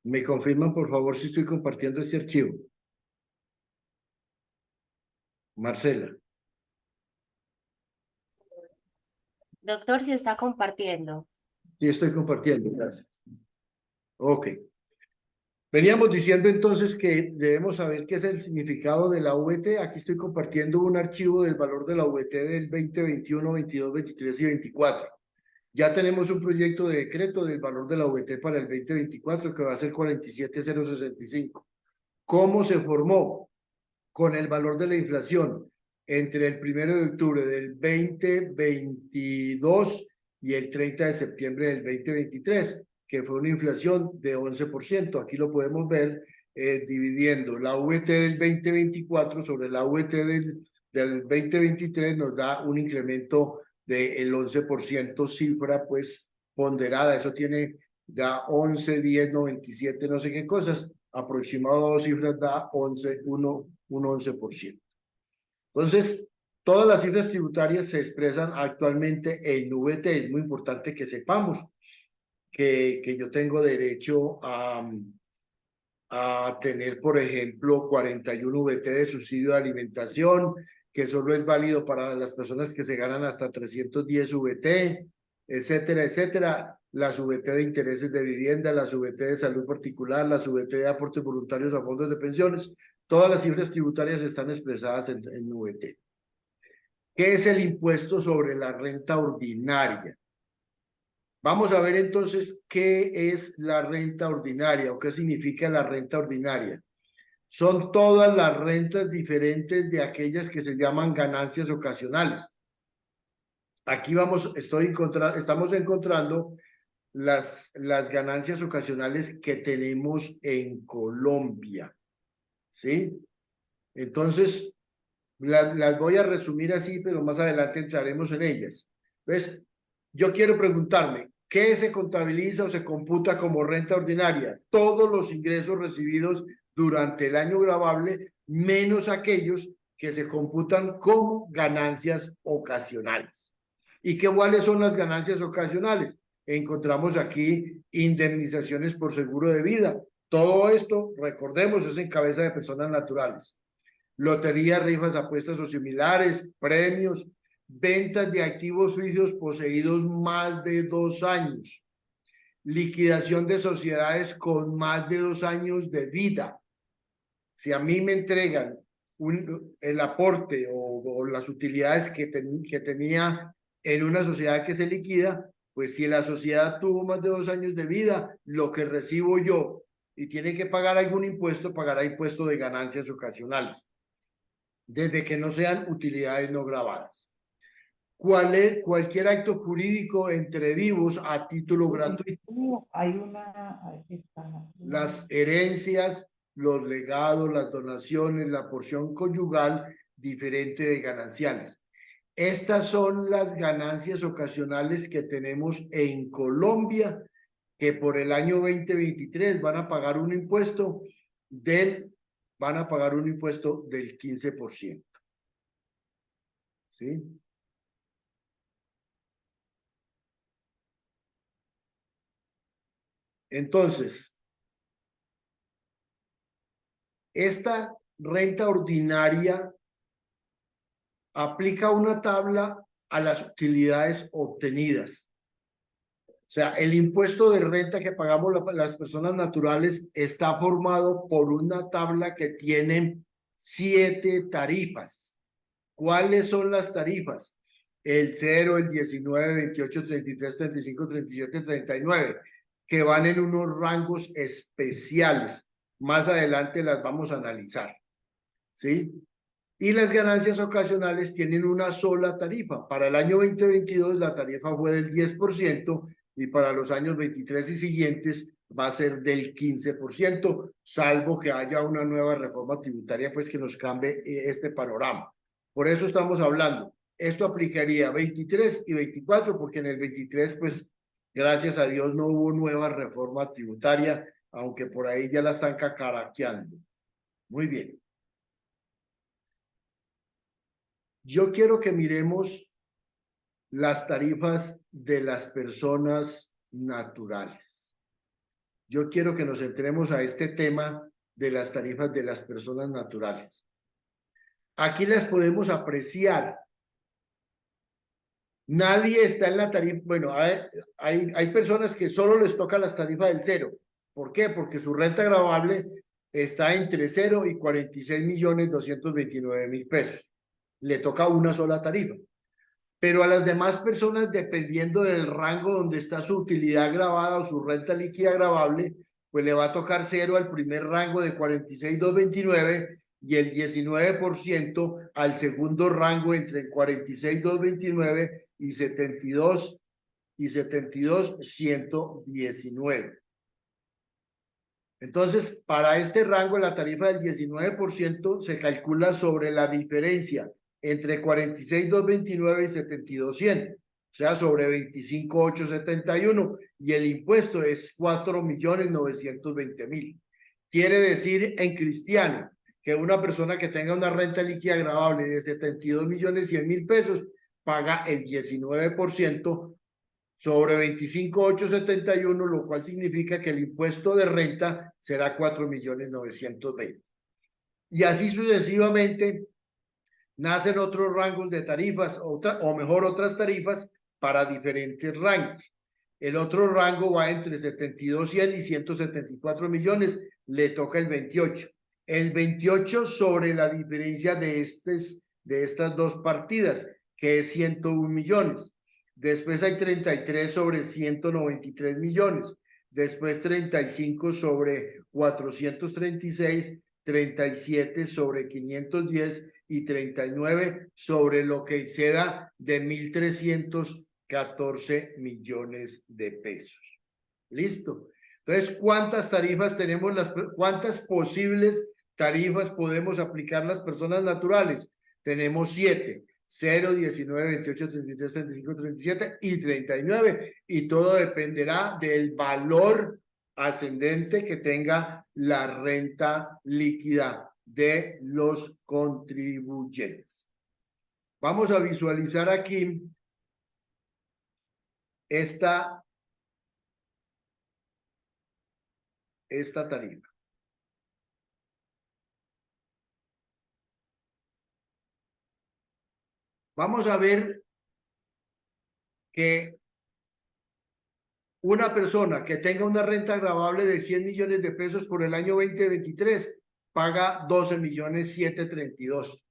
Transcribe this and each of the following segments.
¿Me confirman, por favor, si estoy compartiendo este archivo? Marcela. Doctor, si está compartiendo. Sí, estoy compartiendo, gracias. Ok. Veníamos diciendo entonces que debemos saber qué es el significado de la VT. Aquí estoy compartiendo un archivo del valor de la VT del 2021, 22, 23 y 24. Ya tenemos un proyecto de decreto del valor de la VT para el 2024 que va a ser 47,065. ¿Cómo se formó? Con el valor de la inflación entre el 1 de octubre del 2022 y el 30 de septiembre del 2023, que fue una inflación de 11%. Aquí lo podemos ver dividiendo la VT del 2024 sobre la VT del 2023, nos da un incremento del 11%, cifra pues ponderada. Eso tiene, da 11, 10, 97, no sé qué cosas, aproximado a dos cifras da 11, 1, un 11%. Entonces, todas las cifras tributarias se expresan actualmente en VT. Es muy importante que sepamos que yo tengo derecho a tener, por ejemplo, 41 VT de subsidio de alimentación, que solo es válido para las personas que se ganan hasta 310 VT, etcétera, etcétera. Las VT de intereses de vivienda, las VT de salud particular, las VT de aportes voluntarios a fondos de pensiones, todas las cifras tributarias están expresadas en VT. ¿Qué es el impuesto sobre la renta ordinaria? Vamos a ver entonces qué es la renta ordinaria o qué significa la renta ordinaria. Son todas las rentas diferentes de aquellas que se llaman ganancias ocasionales. Aquí estamos encontrando las ganancias ocasionales que tenemos en Colombia, ¿sí? Entonces, las voy a resumir así, pero más adelante entraremos en ellas. Entonces, yo quiero preguntarme, ¿qué se contabiliza o se computa como renta ordinaria? Todos los ingresos recibidos durante el año gravable, menos aquellos que se computan como ganancias ocasionales. ¿Y qué cuáles son las ganancias ocasionales? Encontramos aquí indemnizaciones por seguro de vida. Todo esto, recordemos, es en cabeza de personas naturales. Lotería, rifas, apuestas o similares, premios, ventas de activos fijos poseídos más de 2 años, liquidación de sociedades con más de 2 años de vida. Si a mí me entregan el aporte o las utilidades que tenía en una sociedad que se liquida, pues si la sociedad tuvo más de 2 años de vida, lo que recibo yo y tiene que pagar algún impuesto, pagará impuesto de ganancias ocasionales, desde que no sean utilidades no grabadas. Cualquier acto jurídico entre vivos a título gratuito. Hay una, aquí está. Las herencias, los legados, las donaciones, la porción conyugal diferente de gananciales. Estas son las ganancias ocasionales que tenemos en Colombia, que por el año 2023 van a pagar un impuesto del 15%. ¿Sí? Entonces, esta renta ordinaria aplica una tabla a las utilidades obtenidas. O sea, el impuesto de renta que pagamos las personas naturales está formado por una tabla que tiene 7 tarifas. ¿Cuáles son las tarifas? El 0, el 19, 28, 33, 35, 37, 39, que van en unos rangos especiales. Más adelante las vamos a analizar. ¿Sí? Y las ganancias ocasionales tienen una sola tarifa. Para el año 2022 la tarifa fue del 10% y para los años 23 y siguientes va a ser del 15%, salvo que haya una nueva reforma tributaria pues que nos cambie este panorama. Por eso estamos hablando. Esto aplicaría 23 y 24 porque en el 23 pues gracias a Dios no hubo nueva reforma tributaria, aunque por ahí ya la están cacaraqueando. Muy bien. Yo quiero que miremos las tarifas de las personas naturales. yo quiero que nos centremos a este tema de las tarifas de las personas naturales. Aquí las podemos apreciar. Nadie está en la tarifa, bueno, hay personas que solo les toca las tarifas del cero. ¿Por qué? Porque su renta gravable está entre 0 y 46.229.000 pesos. Le toca una sola tarifa. Pero a las demás personas, dependiendo del rango donde está su utilidad gravada o su renta líquida gravable, pues le va a tocar cero al primer rango de 46.229 y el 19% al segundo rango entre 46.229 y 72.119. Entonces, para este rango, la tarifa del 19% se calcula sobre la diferencia entre 46.229 y 72.100, o sea, sobre 25.871, y el impuesto es 4.920.000. Quiere decir en cristiano que una persona que tenga una renta líquida gravable de 72.100.000 pesos paga el 19% sobre 25.871, lo cual significa que el impuesto de renta será 4.920.000. Y así sucesivamente nacen otros rangos de tarifas, o mejor otras tarifas para diferentes rangos. El otro rango va entre 72.100 y 174 millones, le toca el 28. El 28 sobre la diferencia de estas dos partidas, que es 101 millones. Después hay 33 sobre 193 millones. Después 35 sobre 436, 37 sobre 510 y 39 sobre lo que exceda de 1.314 millones de pesos. ¿Listo? Entonces, ¿cuántas tarifas tenemos? ¿Cuántas posibles tarifas podemos aplicar las personas naturales? Tenemos 7. 0, 19, 28, 33, 35, 37 y 39. Y todo dependerá del valor ascendente que tenga la renta líquida de los contribuyentes. Vamos a visualizar aquí esta tarifa. Vamos a ver que una persona que tenga una renta gravable de 100 millones de pesos por el año 2023 paga 12.732.000.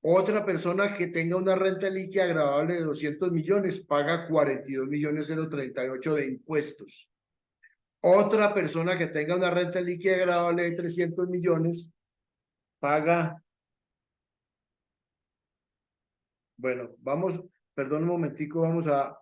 Otra persona que tenga una renta líquida gravable de 200 millones paga 42.038.000 de impuestos. Otra persona que tenga una renta líquida gravable de 300 millones paga, bueno, vamos, perdón un momentico, vamos a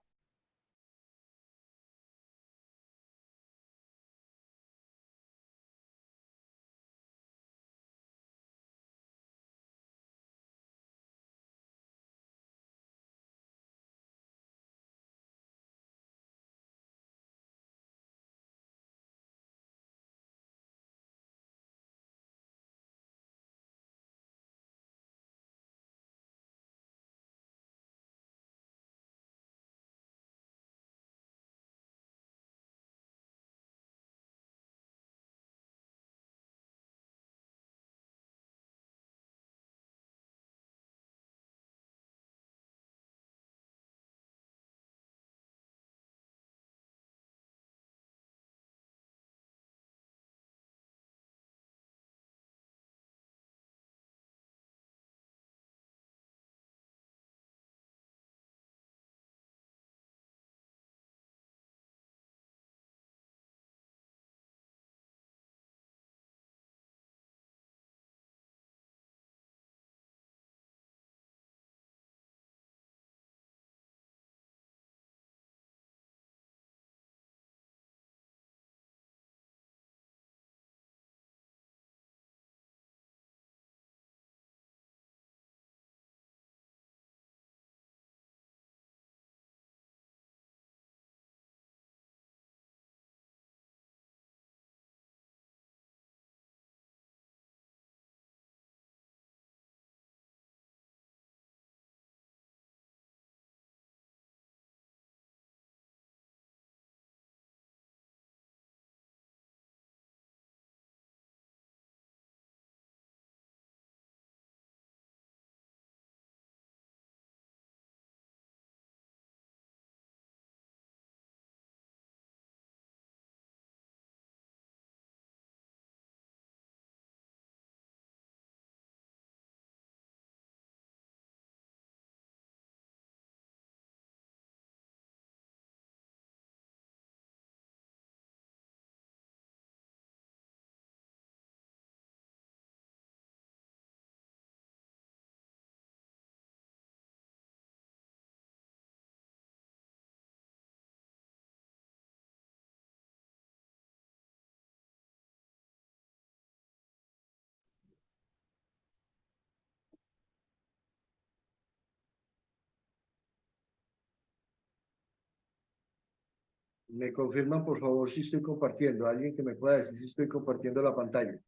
Me confirman, por favor, si estoy compartiendo. Alguien que me pueda decir si estoy compartiendo la pantalla.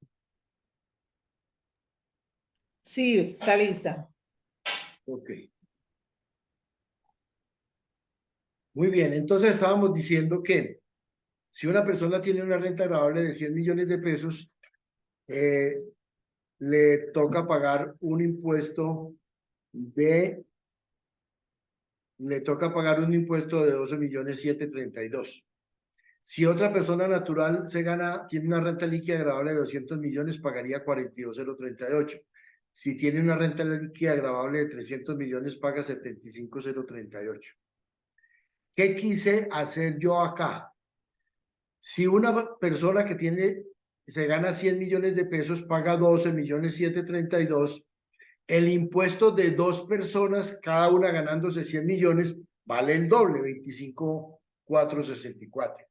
Sí, está lista. Ok. Muy bien, entonces estábamos diciendo que si una persona tiene una renta gravable de 100 millones de pesos, le toca pagar un impuesto de, le toca pagar un impuesto de 12.732.000. Si otra persona natural tiene una renta líquida gravable de 200 millones, pagaría 42.038. Si tiene una renta líquida gravable de 300 millones, paga 75.038. ¿Qué quise hacer yo acá? Si una persona se gana 100 millones de pesos, paga 12.732.000, el impuesto de dos personas, cada una ganándose 100 millones, vale el doble, 25.464.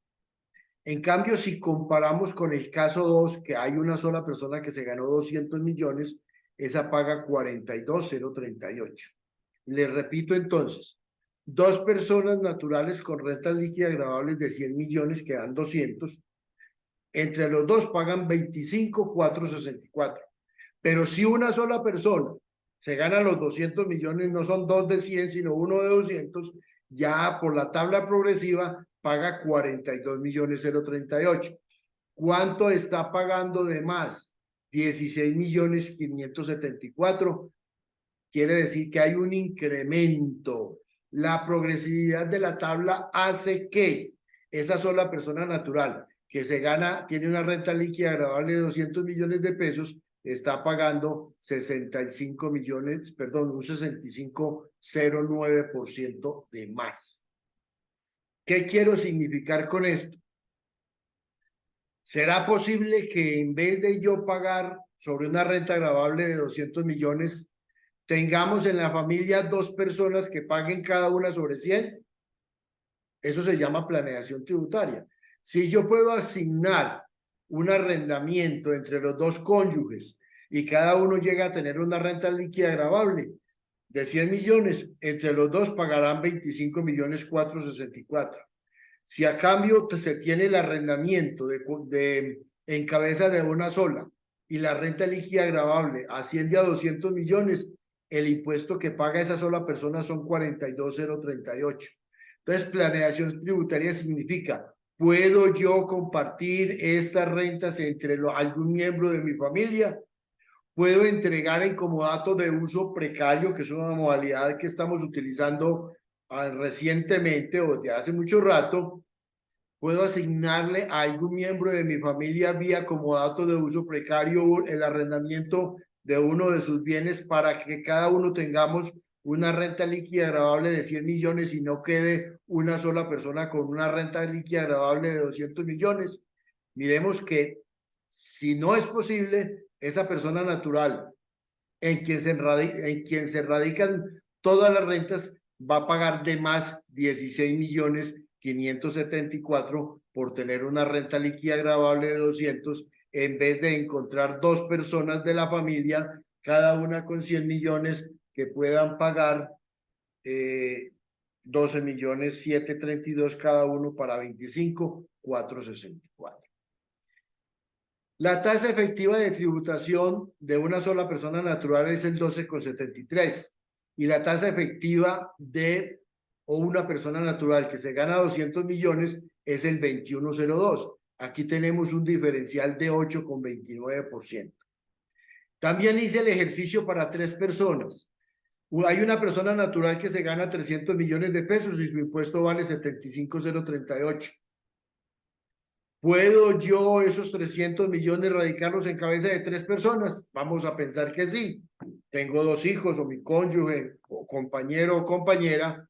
En cambio, si comparamos con el caso 2, que hay una sola persona que se ganó 200 millones, esa paga 42.038. Les repito entonces, dos personas naturales con rentas líquidas gravables de 100 millones que dan 200, entre los dos pagan 25.464. Pero si una sola persona se gana los 200 millones, no son dos de 100, sino uno de 200, ya por la tabla progresiva paga 42.038. ¿Cuánto está pagando de más? 16.574. Quiere decir que hay un incremento. La progresividad de la tabla hace que esa sola persona natural que tiene una renta líquida gravable de 200 millones de pesos, está pagando 65 millones, perdón, un 65,09% de más. ¿Qué quiero significar con esto? ¿Será posible que en vez de yo pagar sobre una renta gravable de 200 millones, tengamos en la familia dos personas que paguen cada una sobre 100? Eso se llama planeación tributaria. Si yo puedo asignar un arrendamiento entre los dos cónyuges y cada uno llega a tener una renta líquida gravable de 100 millones, entre los dos pagarán 25.464.000. Si a cambio se tiene el arrendamiento en cabeza de una sola y la renta líquida gravable asciende a 200 millones, el impuesto que paga esa sola persona son 42.038. Entonces, planeación tributaria significa, ¿puedo yo compartir estas rentas entre algún miembro de mi familia? ¿Puedo entregar en comodato de uso precario, que es una modalidad que estamos utilizando recientemente o desde hace mucho rato? ¿Puedo asignarle a algún miembro de mi familia vía comodato de uso precario el arrendamiento de uno de sus bienes para que cada uno tengamos una renta líquida gravable de 100 millones y no quede una sola persona con una renta líquida gravable de 200 millones? Miremos que si no es posible, esa persona natural en quien se radican todas las rentas va a pagar de más 16.574.000 por tener una renta líquida gravable de 200, en vez de encontrar dos personas de la familia, cada una con 100 millones, que puedan pagar 12.732.000 cada uno para 25.464. La tasa efectiva de tributación de una sola persona natural es el 12,73, y la tasa efectiva de una persona natural que se gana 200 millones es el 21,02. Aquí tenemos un diferencial de 8,29%. También hice el ejercicio para tres personas. Hay una persona natural que se gana 300 millones de pesos y su impuesto vale 75.038. ¿Puedo yo esos 300 millones radicarlos en cabeza de tres personas? Vamos a pensar que sí. Tengo dos hijos o mi cónyuge o compañero o compañera.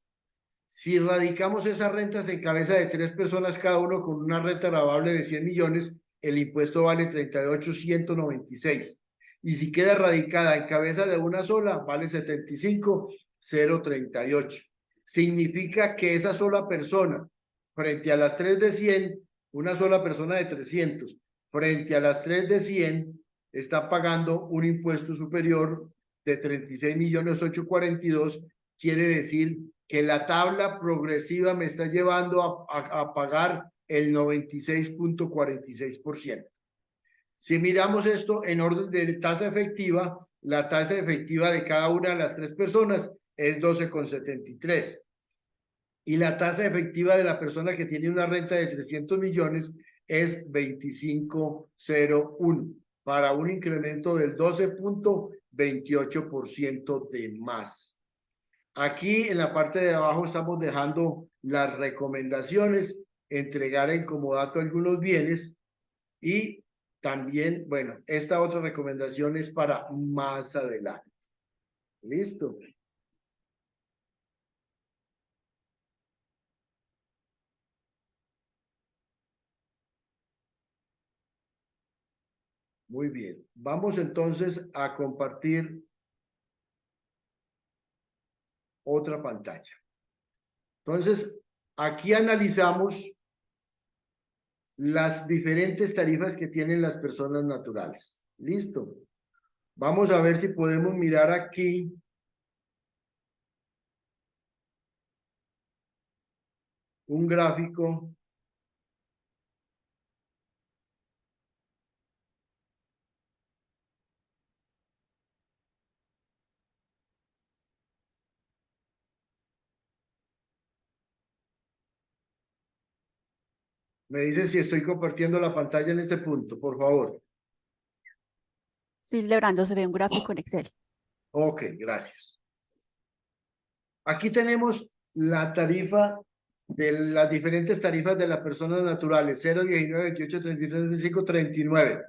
Si radicamos esas rentas en cabeza de tres personas cada uno con una renta gravable de 100 millones, el impuesto vale 38.196. Y si queda radicada en cabeza de una sola, vale 75.038. Significa que esa sola persona, frente a las tres de 100, una sola persona de 300, frente a las tres de 100, está pagando un impuesto superior de 36.842.000. Quiere decir que la tabla progresiva me está llevando a pagar el 96.46%. Si miramos esto en orden de tasa efectiva, la tasa efectiva de cada una de las tres personas es 12,73. Y la tasa efectiva de la persona que tiene una renta de 300 millones es 25,01 para un incremento del 12.28% de más. Aquí en la parte de abajo estamos dejando las recomendaciones, entregar en comodato algunos bienes y también, bueno, esta otra recomendación es para más adelante. ¿Listo? Muy bien. Vamos entonces a compartir otra pantalla. Entonces, aquí analizamos las diferentes tarifas que tienen las personas naturales. ¿Listo? Vamos a ver si podemos mirar aquí. Un gráfico. Me dice si estoy compartiendo la pantalla en este punto, por favor. Sí, Leonardo, se ve un gráfico en Excel. Ok, gracias. Aquí tenemos la tarifa de las diferentes tarifas de las personas naturales, 0, 19, 28, 33, 35, 39.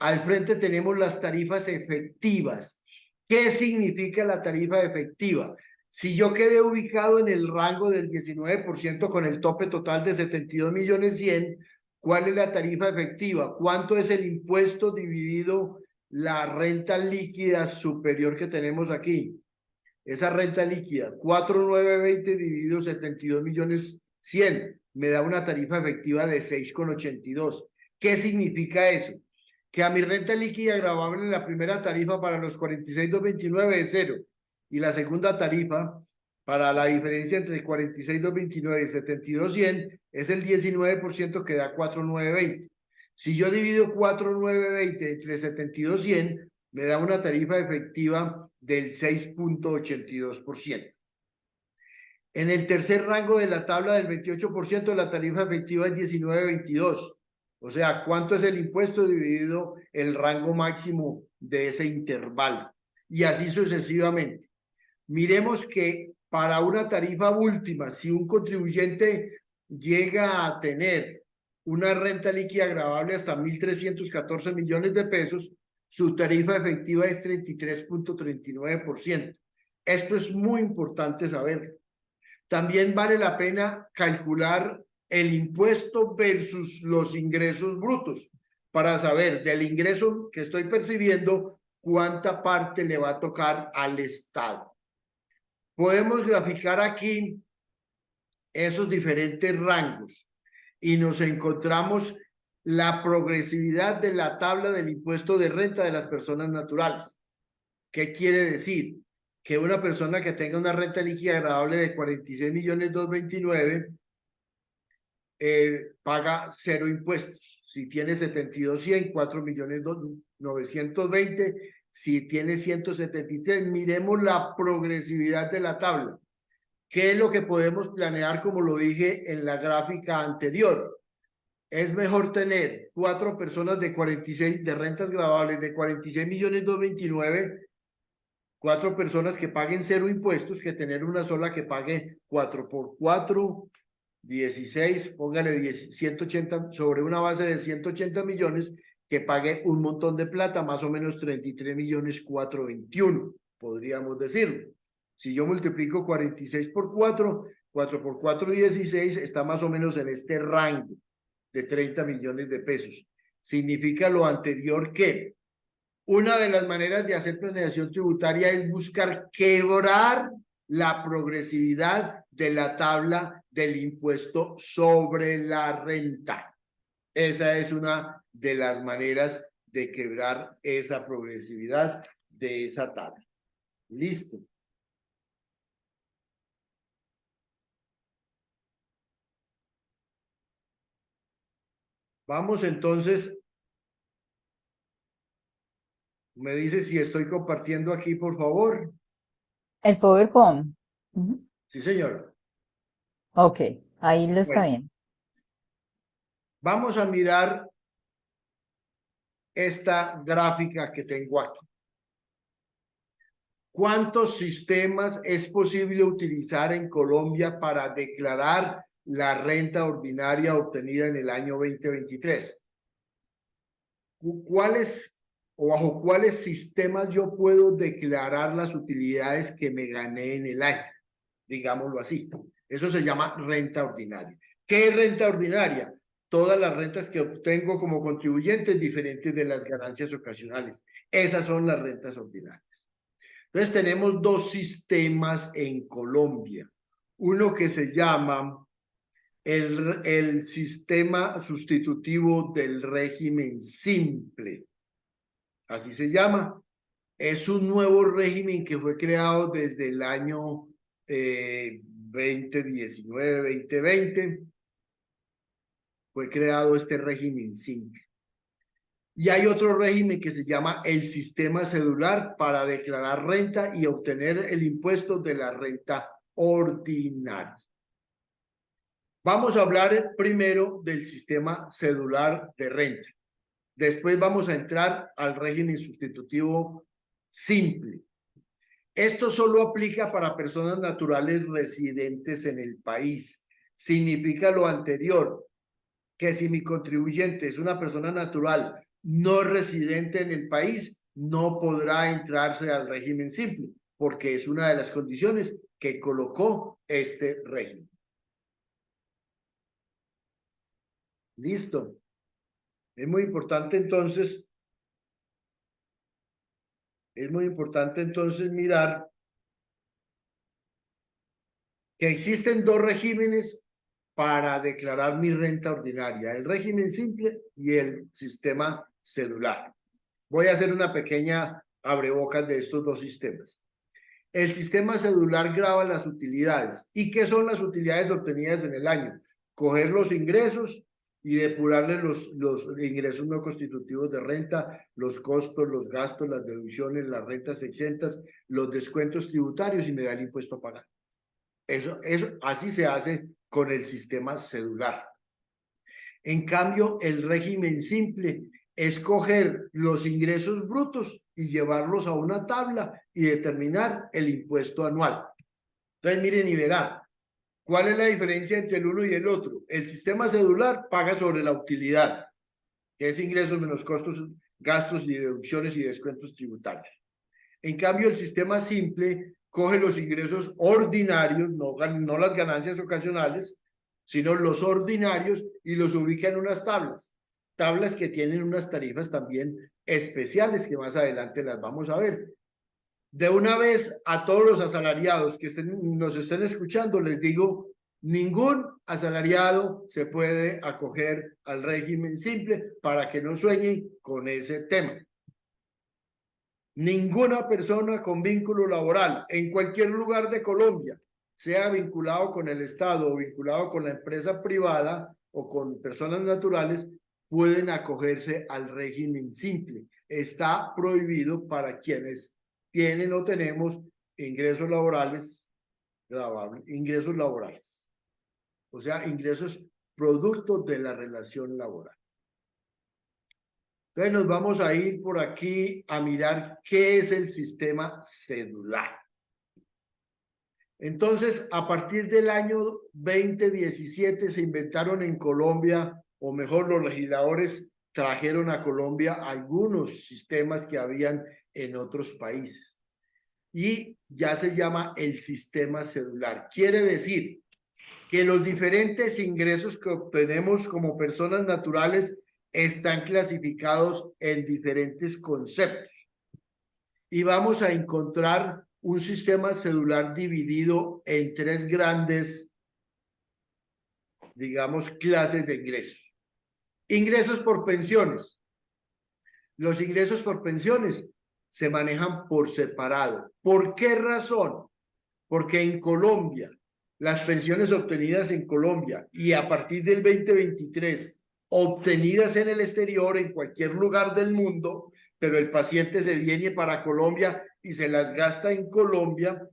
Al frente tenemos las tarifas efectivas. ¿Qué significa la tarifa efectiva? Si yo quedé ubicado en el rango del 19% con el tope total de 72.100.000, ¿cuál es la tarifa efectiva? ¿Cuánto es el impuesto dividido la renta líquida superior que tenemos aquí? Esa renta líquida, 4,920 dividido 72.100.000, me da una tarifa efectiva de 6,82. ¿Qué significa eso? Que a mi renta líquida gravable la primera tarifa para los 46,229 es 0 y la segunda tarifa para la diferencia entre 46,229 y 72,100 es el 19% que da 4,920. Si yo divido 4,920 entre 72,100 me da una tarifa efectiva del 6,82%. En el tercer rango de la tabla del 28%, la tarifa efectiva es 19,22. O sea, ¿cuánto es el impuesto dividido el rango máximo de ese intervalo? Y así sucesivamente. Miremos que para una tarifa última, si un contribuyente llega a tener una renta líquida gravable hasta 1.314 millones de pesos, su tarifa efectiva es 33,39%. Esto es muy importante saber. También vale la pena calcular el impuesto versus los ingresos brutos para saber del ingreso que estoy percibiendo cuánta parte le va a tocar al Estado. Podemos graficar aquí esos diferentes rangos y nos encontramos la progresividad de la tabla del impuesto de renta de las personas naturales. ¿Qué quiere decir? Que una persona que tenga una renta líquida agradable de 46.229.000 paga 0 impuestos. Si tiene 72,100, 4.920.000. Si tiene 173, miremos la progresividad de la tabla. ¿Qué es lo que podemos planear, como lo dije en la gráfica anterior? Es mejor tener 4 personas de 46 de rentas gravables de 46.229.000, 4 personas que paguen 0 impuestos, que tener una sola que pague 4 por 4, 16, póngale 180 sobre una base de 180 millones, que pague un montón de plata, más o menos 33.421.000, podríamos decirlo. Si yo multiplico 46 por 4, 4 por 4, 16, está más o menos en este rango de 30 millones de pesos. Significa lo anterior que una de las maneras de hacer planeación tributaria es buscar quebrar la progresividad de la tabla del impuesto sobre la renta. Esa es una de las maneras de quebrar esa progresividad de esa tabla. Listo. Vamos entonces, me dice si estoy compartiendo aquí, por favor. El PowerPoint. Ujú. Sí, señor. Ok, ahí lo está Bueno, bien. vamos a mirar esta gráfica que tengo aquí. ¿Cuántos sistemas es posible utilizar en Colombia para declarar la renta ordinaria obtenida en el año 2023? ¿Cuáles o bajo cuáles sistemas yo puedo declarar las utilidades que me gané en el año? Digámoslo así. Eso se llama renta ordinaria. ¿Qué es renta ordinaria? Todas las rentas que obtengo como contribuyente diferentes de las ganancias ocasionales. Esas son las rentas ordinarias. Entonces tenemos dos sistemas en Colombia. Uno que se llama el sistema sustitutivo del régimen simple. Así se llama. Es un nuevo régimen que fue creado desde el año 2019, 2020. Fue creado este régimen simple. Y hay otro régimen que se llama el sistema cedular para declarar renta y obtener el impuesto de la renta ordinaria. Vamos a hablar primero del sistema cedular de renta. Después vamos a entrar al régimen sustitutivo simple. Esto solo aplica para personas naturales residentes en el país. Significa lo anterior, que si mi contribuyente es una persona natural no residente en el país, no podrá entrarse al régimen simple, porque es una de las condiciones que colocó este régimen. Listo. Es muy importante entonces mirar que existen dos regímenes para declarar mi renta ordinaria, el régimen simple y el sistema cedular. Voy a hacer una pequeña abrebocas de estos dos sistemas. El sistema cedular grava las utilidades. ¿Y qué son las utilidades obtenidas en el año? Coger los ingresos y depurarle los ingresos no constitutivos de renta, los costos, los gastos, las deducciones, las rentas exentas, los descuentos tributarios y me da el impuesto a pagar. Eso, así se hace con el sistema cedular. En cambio, el régimen simple es coger los ingresos brutos y llevarlos a una tabla y determinar el impuesto anual. Entonces, miren y verán, ¿cuál es la diferencia entre el uno y el otro? El sistema cedular paga sobre la utilidad, que es ingresos menos costos, gastos y deducciones y descuentos tributarios. En cambio, el sistema simple coge los ingresos ordinarios, no las ganancias ocasionales, sino los ordinarios y los ubica en unas tablas que tienen unas tarifas también especiales que más adelante las vamos a ver. De una vez a todos los asalariados que nos estén escuchando, les digo, ningún asalariado se puede acoger al régimen simple para que no sueñen con ese tema. Ninguna persona con vínculo laboral en cualquier lugar de Colombia, sea vinculado con el Estado o vinculado con la empresa privada o con personas naturales, pueden acogerse al régimen simple. Está prohibido para quienes tienen o tenemos ingresos laborales grabables, ingresos laborales, o sea, ingresos producto de la relación laboral. Entonces nos vamos a ir por aquí a mirar qué es el sistema cedular. Entonces, a partir del año 2017 se inventaron en Colombia, o mejor, los legisladores trajeron a Colombia algunos sistemas que habían en otros países. Y ya se llama el sistema cedular. Quiere decir que los diferentes ingresos que obtenemos como personas naturales están clasificados en diferentes conceptos. Y vamos a encontrar un sistema cedular dividido en tres grandes, digamos, clases de ingresos. Ingresos por pensiones. Los ingresos por pensiones se manejan por separado. ¿Por qué razón? Porque en Colombia, las pensiones obtenidas en Colombia y a partir del 2023 obtenidas en el exterior, en cualquier lugar del mundo, pero el paciente se viene para Colombia y se las gasta en Colombia,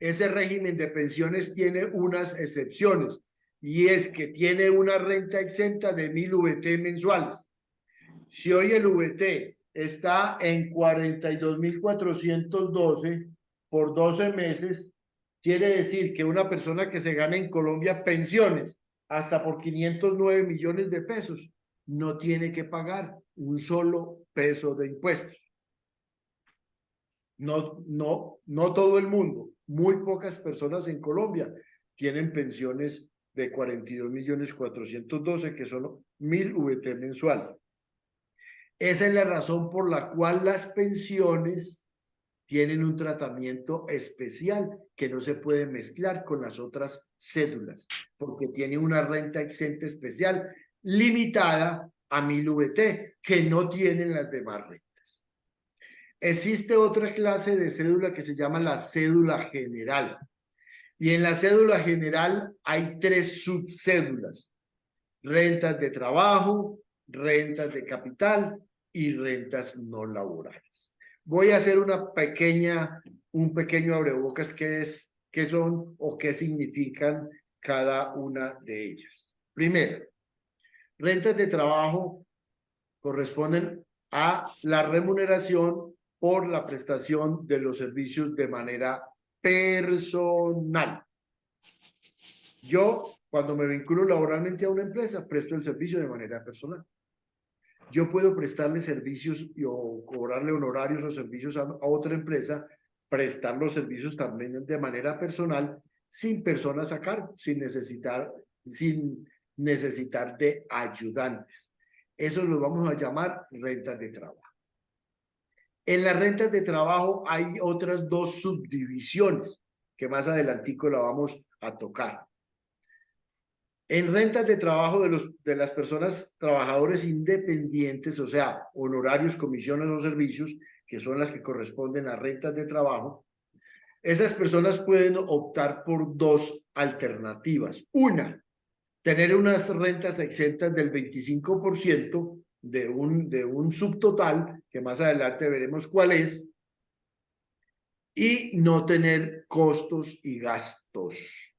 ese régimen de pensiones tiene unas excepciones, y es que tiene una renta exenta de 1000 VT mensuales. Si hoy el VT está en 42.412 por 12 meses, quiere decir que una persona que se gana en Colombia pensiones hasta por 509 millones de pesos no tiene que pagar un solo peso de impuestos. No todo el mundo, muy pocas personas en Colombia tienen pensiones de 42.412, que son 1000 VT mensuales. Esa es la razón por la cual las pensiones tienen un tratamiento especial que no se puede mezclar con las otras cédulas, porque tiene una renta exenta especial limitada a 1000 VT, que no tienen las demás rentas. Existe otra clase de cédula que se llama la cédula general. Y en la cédula general hay 3 subcédulas: rentas de trabajo, rentas de capital y rentas no laborales. Voy a hacer un pequeño abrebocas qué son o qué significan cada una de ellas. Primero, rentas de trabajo corresponden a la remuneración por la prestación de los servicios de manera personal. Yo, cuando me vinculo laboralmente a una empresa, presto el servicio de manera personal. Yo puedo prestarle servicios o cobrarle honorarios o servicios a otra empresa, prestar los servicios también de manera personal, sin personas a cargo, sin necesitar de ayudantes. Eso lo vamos a llamar rentas de trabajo. En las rentas de trabajo hay otras 2 subdivisiones que más adelantico la vamos a tocar. En rentas de trabajo de las personas trabajadores independientes, o sea, honorarios, comisiones o servicios, que son las que corresponden a rentas de trabajo, esas personas pueden optar por 2 alternativas. Una, tener unas rentas exentas del 25% de un subtotal, que más adelante veremos cuál es, y no tener costos y gastos.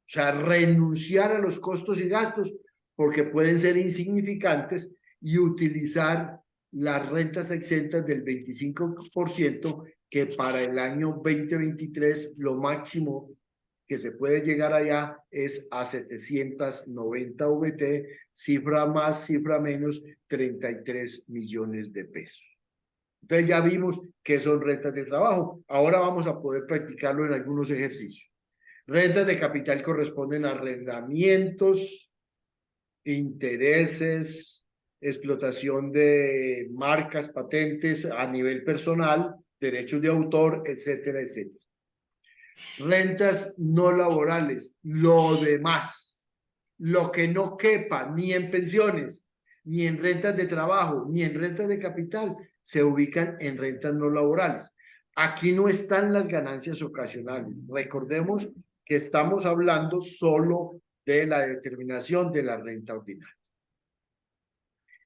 O sea, renunciar a los costos y gastos, porque pueden ser insignificantes, y utilizar las rentas exentas del 25%, que para el año 2023 lo máximo que se puede llegar allá es a 790 VT, cifra más, cifra menos, 33 millones de pesos. Entonces ya vimos que son rentas de trabajo. Ahora vamos a poder practicarlo en algunos ejercicios. Rentas de capital corresponden a arrendamientos, intereses, explotación de marcas, patentes a nivel personal, derechos de autor, etcétera, etcétera. Rentas no laborales, lo demás, lo que no quepa ni en pensiones, ni en rentas de trabajo, ni en rentas de capital, se ubican en rentas no laborales. Aquí no están las ganancias ocasionales. Recordemos que estamos hablando solo de la determinación de la renta ordinaria.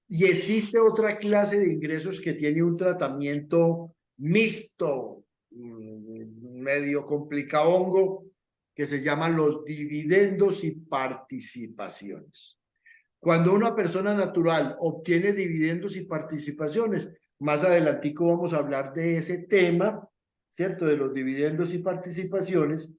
Y existe otra clase de ingresos que tiene un tratamiento mixto, medio complicadongo, que se llaman los dividendos y participaciones. Cuando una persona natural obtiene dividendos y participaciones, más adelantico vamos a hablar de ese tema, ¿cierto? De los dividendos y participaciones,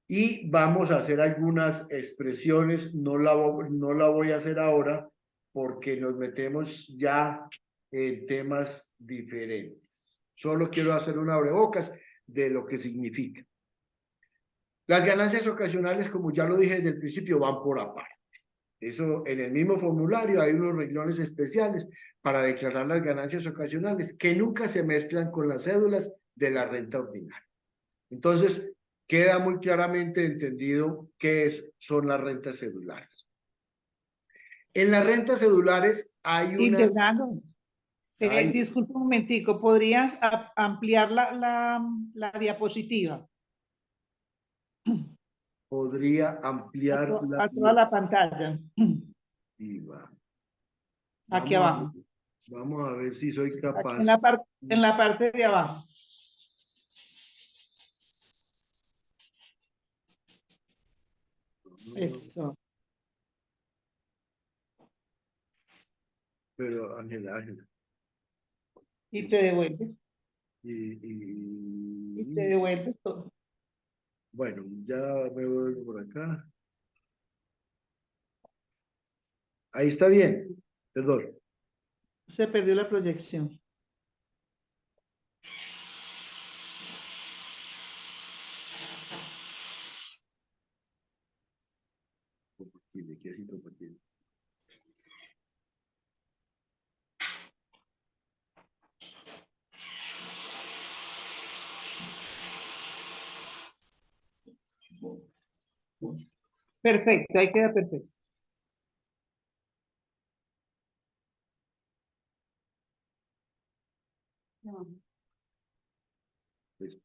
y vamos a hacer algunas expresiones, no la voy a hacer ahora porque nos metemos ya en temas diferentes. Solo quiero hacer un abrebocas de lo que significa. Las ganancias ocasionales, como ya lo dije desde el principio, van por aparte. Eso, en el mismo formulario hay unos renglones especiales para declarar las ganancias ocasionales que nunca se mezclan con las cédulas de la renta ordinaria. Entonces, queda muy claramente entendido qué son las rentas cedulares. En las rentas cedulares hay una... Fernando, disculpa un momentico, ¿podrías ampliar la diapositiva? Podría ampliar a toda la pantalla. diapositiva. Aquí Vamos a abajo. ver, vamos a ver si soy Aquí capaz. en la parte de abajo. Eso. Pero Ángela, Y te devuelve. Y te y devuelve todo. bueno, ya me vuelvo por acá. Ahí está bien, perdón. Se perdió la proyección. Compartir, ¿qué así compartir? Perfecto, ahí queda perfecto. Pues,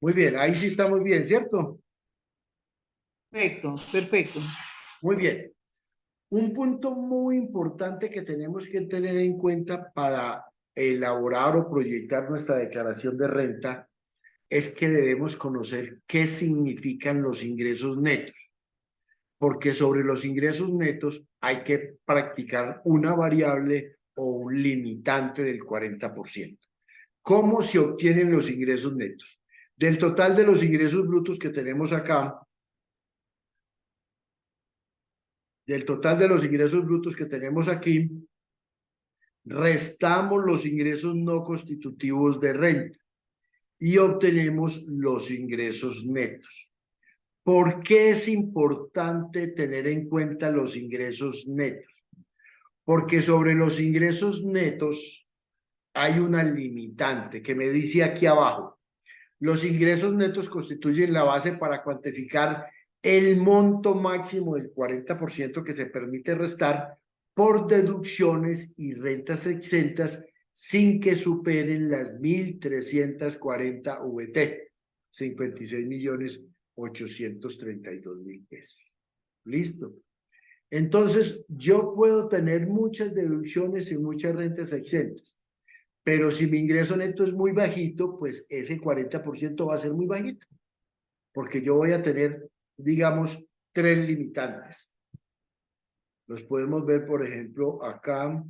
muy bien, ahí sí estamos bien, ¿cierto? Perfecto, perfecto. Muy bien. Un punto muy importante que tenemos que tener en cuenta para elaborar o proyectar nuestra declaración de renta es que debemos conocer qué significan los ingresos netos, porque sobre los ingresos netos hay que practicar una variable o un limitante del 40%. ¿Cómo se obtienen los ingresos netos? Del total de los ingresos brutos que tenemos acá, del total de los ingresos brutos que tenemos aquí, restamos los ingresos no constitutivos de renta y obtenemos los ingresos netos. ¿Por qué es importante tener en cuenta los ingresos netos? Porque sobre los ingresos netos hay una limitante que me dice aquí abajo. Los ingresos netos constituyen la base para cuantificar el monto máximo del 40% que se permite restar por deducciones y rentas exentas sin que superen las 1.340 VT, 56.832.000 pesos. ¿Listo? Entonces, yo puedo tener muchas deducciones y muchas rentas exentas, pero si mi ingreso neto es muy bajito, pues ese 40% va a ser muy bajito, porque yo voy a tener, digamos, 3 limitantes. Los podemos ver, por ejemplo, acá.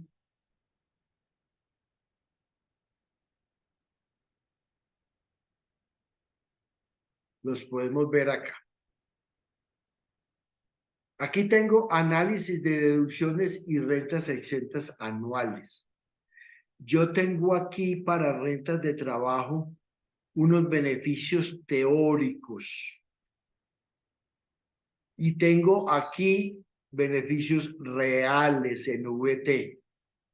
Los podemos ver acá. Aquí tengo análisis de deducciones y rentas exentas anuales. Yo tengo aquí para rentas de trabajo unos beneficios teóricos. Y tengo aquí beneficios reales en VT.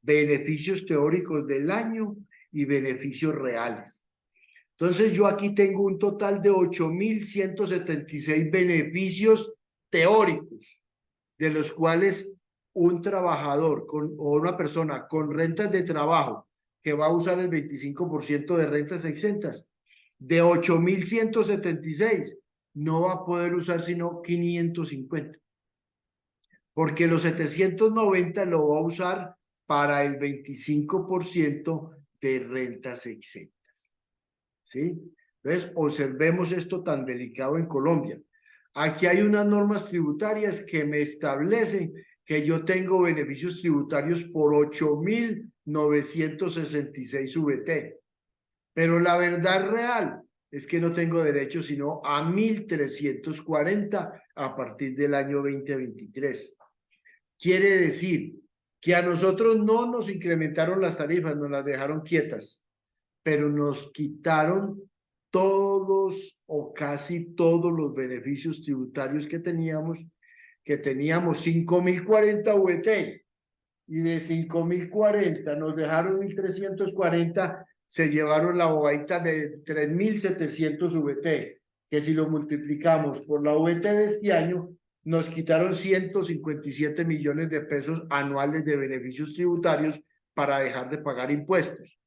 Beneficios teóricos del año y beneficios reales. Entonces yo aquí tengo un total de 8.176 beneficios teóricos, de los cuales un trabajador o una persona con rentas de trabajo que va a usar el 25% de rentas exentas, de 8.176, no va a poder usar sino 550, porque los 790 lo va a usar para el 25% de rentas exentas. ¿Sí? Entonces, observemos esto tan delicado en Colombia. Aquí hay unas normas tributarias que me establecen que yo tengo beneficios tributarios por 8.966 VT, pero la verdad real es que no tengo derecho sino a 1.340 a partir del año 2023. Quiere decir que a nosotros no nos incrementaron las tarifas, nos las dejaron quietas, pero nos quitaron todos o casi todos los beneficios tributarios que teníamos 5.040 VT, y de 5.040 nos dejaron 1.340, se llevaron la bobadita de 3.700 VT, que si lo multiplicamos por la VT de este año, nos quitaron 157 millones de pesos anuales de beneficios tributarios para dejar de pagar impuestos.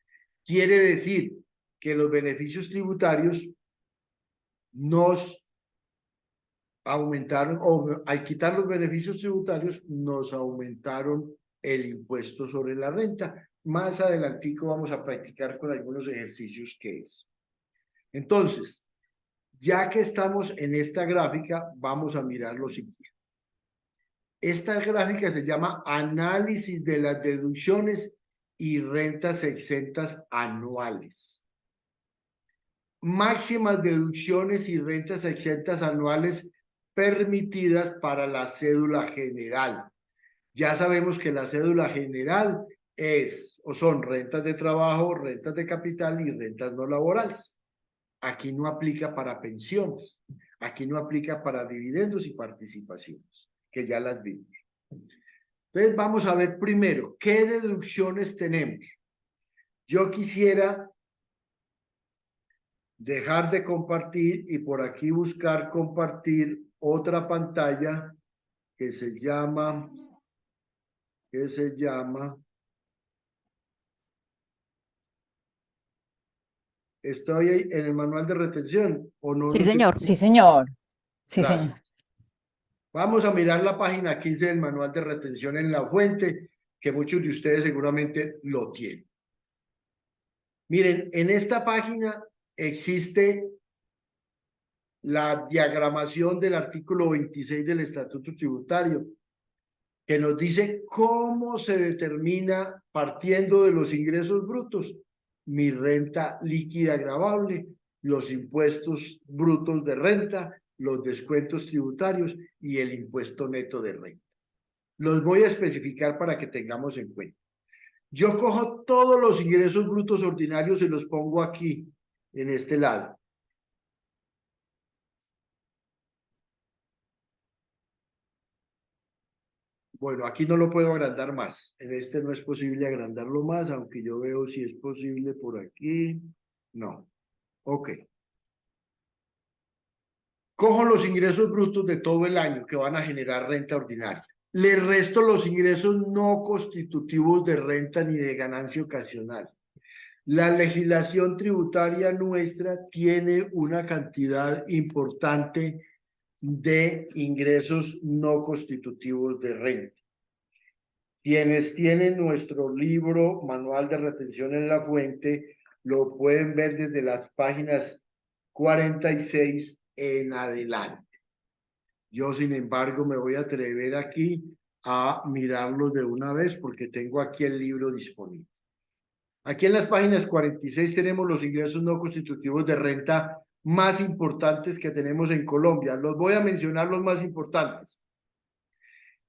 Quiere decir que los beneficios tributarios nos aumentaron, o al quitar los beneficios tributarios, nos aumentaron el impuesto sobre la renta. Más adelantico vamos a practicar con algunos ejercicios que es. Entonces, ya que estamos en esta gráfica, vamos a mirar lo siguiente. Esta gráfica se llama análisis de las deducciones y rentas exentas anuales. Máximas deducciones y rentas exentas anuales permitidas para la cédula general. Ya sabemos que la cédula general es o son rentas de trabajo, rentas de capital y rentas no laborales. Aquí no aplica para pensiones, aquí no aplica para dividendos y participaciones, que ya las vimos. Entonces vamos a ver primero qué deducciones tenemos. Yo quisiera dejar de compartir y por aquí buscar compartir otra pantalla que se llama ¿estoy ahí en el manual de retención o no? Sí, señor. Sí, señor. Sí, Gracias. señor. Vamos a mirar la página 15 del manual de retención en la fuente, que muchos de ustedes seguramente lo tienen. Miren, en esta página existe la diagramación del artículo 26 del Estatuto Tributario, que nos dice cómo se determina, partiendo de los ingresos brutos, mi renta líquida gravable, los impuestos brutos de renta, los descuentos tributarios y el impuesto neto de renta. Los voy a especificar para que tengamos en cuenta. Yo cojo todos los ingresos brutos ordinarios y los pongo aquí, en este lado. Bueno, aquí no lo puedo agrandar más. En este no es posible agrandarlo más, aunque yo veo si es posible por aquí. No. Ok. Cojo los ingresos brutos de todo el año que van a generar renta ordinaria. Le resto los ingresos no constitutivos de renta ni de ganancia ocasional. La legislación tributaria nuestra tiene una cantidad importante de ingresos no constitutivos de renta. Quienes tienen nuestro libro Manual de Retención en la Fuente lo pueden ver desde las páginas 46 en adelante. Yo, sin embargo, me voy a atrever aquí a mirarlos de una vez porque tengo aquí el libro disponible. Aquí en las páginas 46 tenemos los ingresos no constitutivos de renta más importantes que tenemos en Colombia. Los voy a mencionar los más importantes.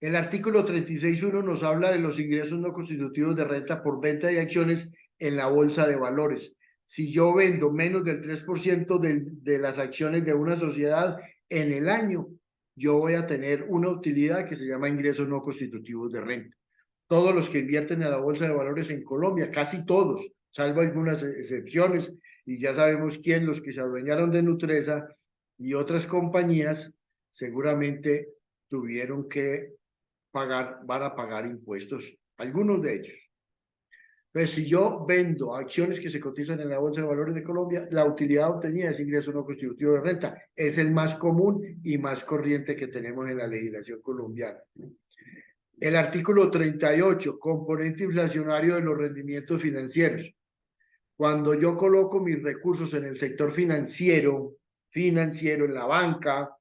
El artículo 36.1 nos habla de los ingresos no constitutivos de renta por venta de acciones en la bolsa de valores. Si yo vendo menos del 3% de las acciones de una sociedad en el año, yo voy a tener una utilidad que se llama ingresos no constitutivos de renta. Todos los que invierten en la bolsa de valores en Colombia, casi todos, salvo algunas excepciones, y ya sabemos quién, los que se adueñaron de Nutresa y otras compañías, seguramente tuvieron que pagar, van a pagar impuestos, algunos de ellos. Entonces, si yo vendo acciones que se cotizan en la Bolsa de Valores de Colombia, la utilidad obtenida es ingreso no constitutivo de renta. Es el más común y más corriente que tenemos en la legislación colombiana. El artículo 38, componente inflacionario de los rendimientos financieros. Cuando yo coloco mis recursos en el sector financiero, en la banca,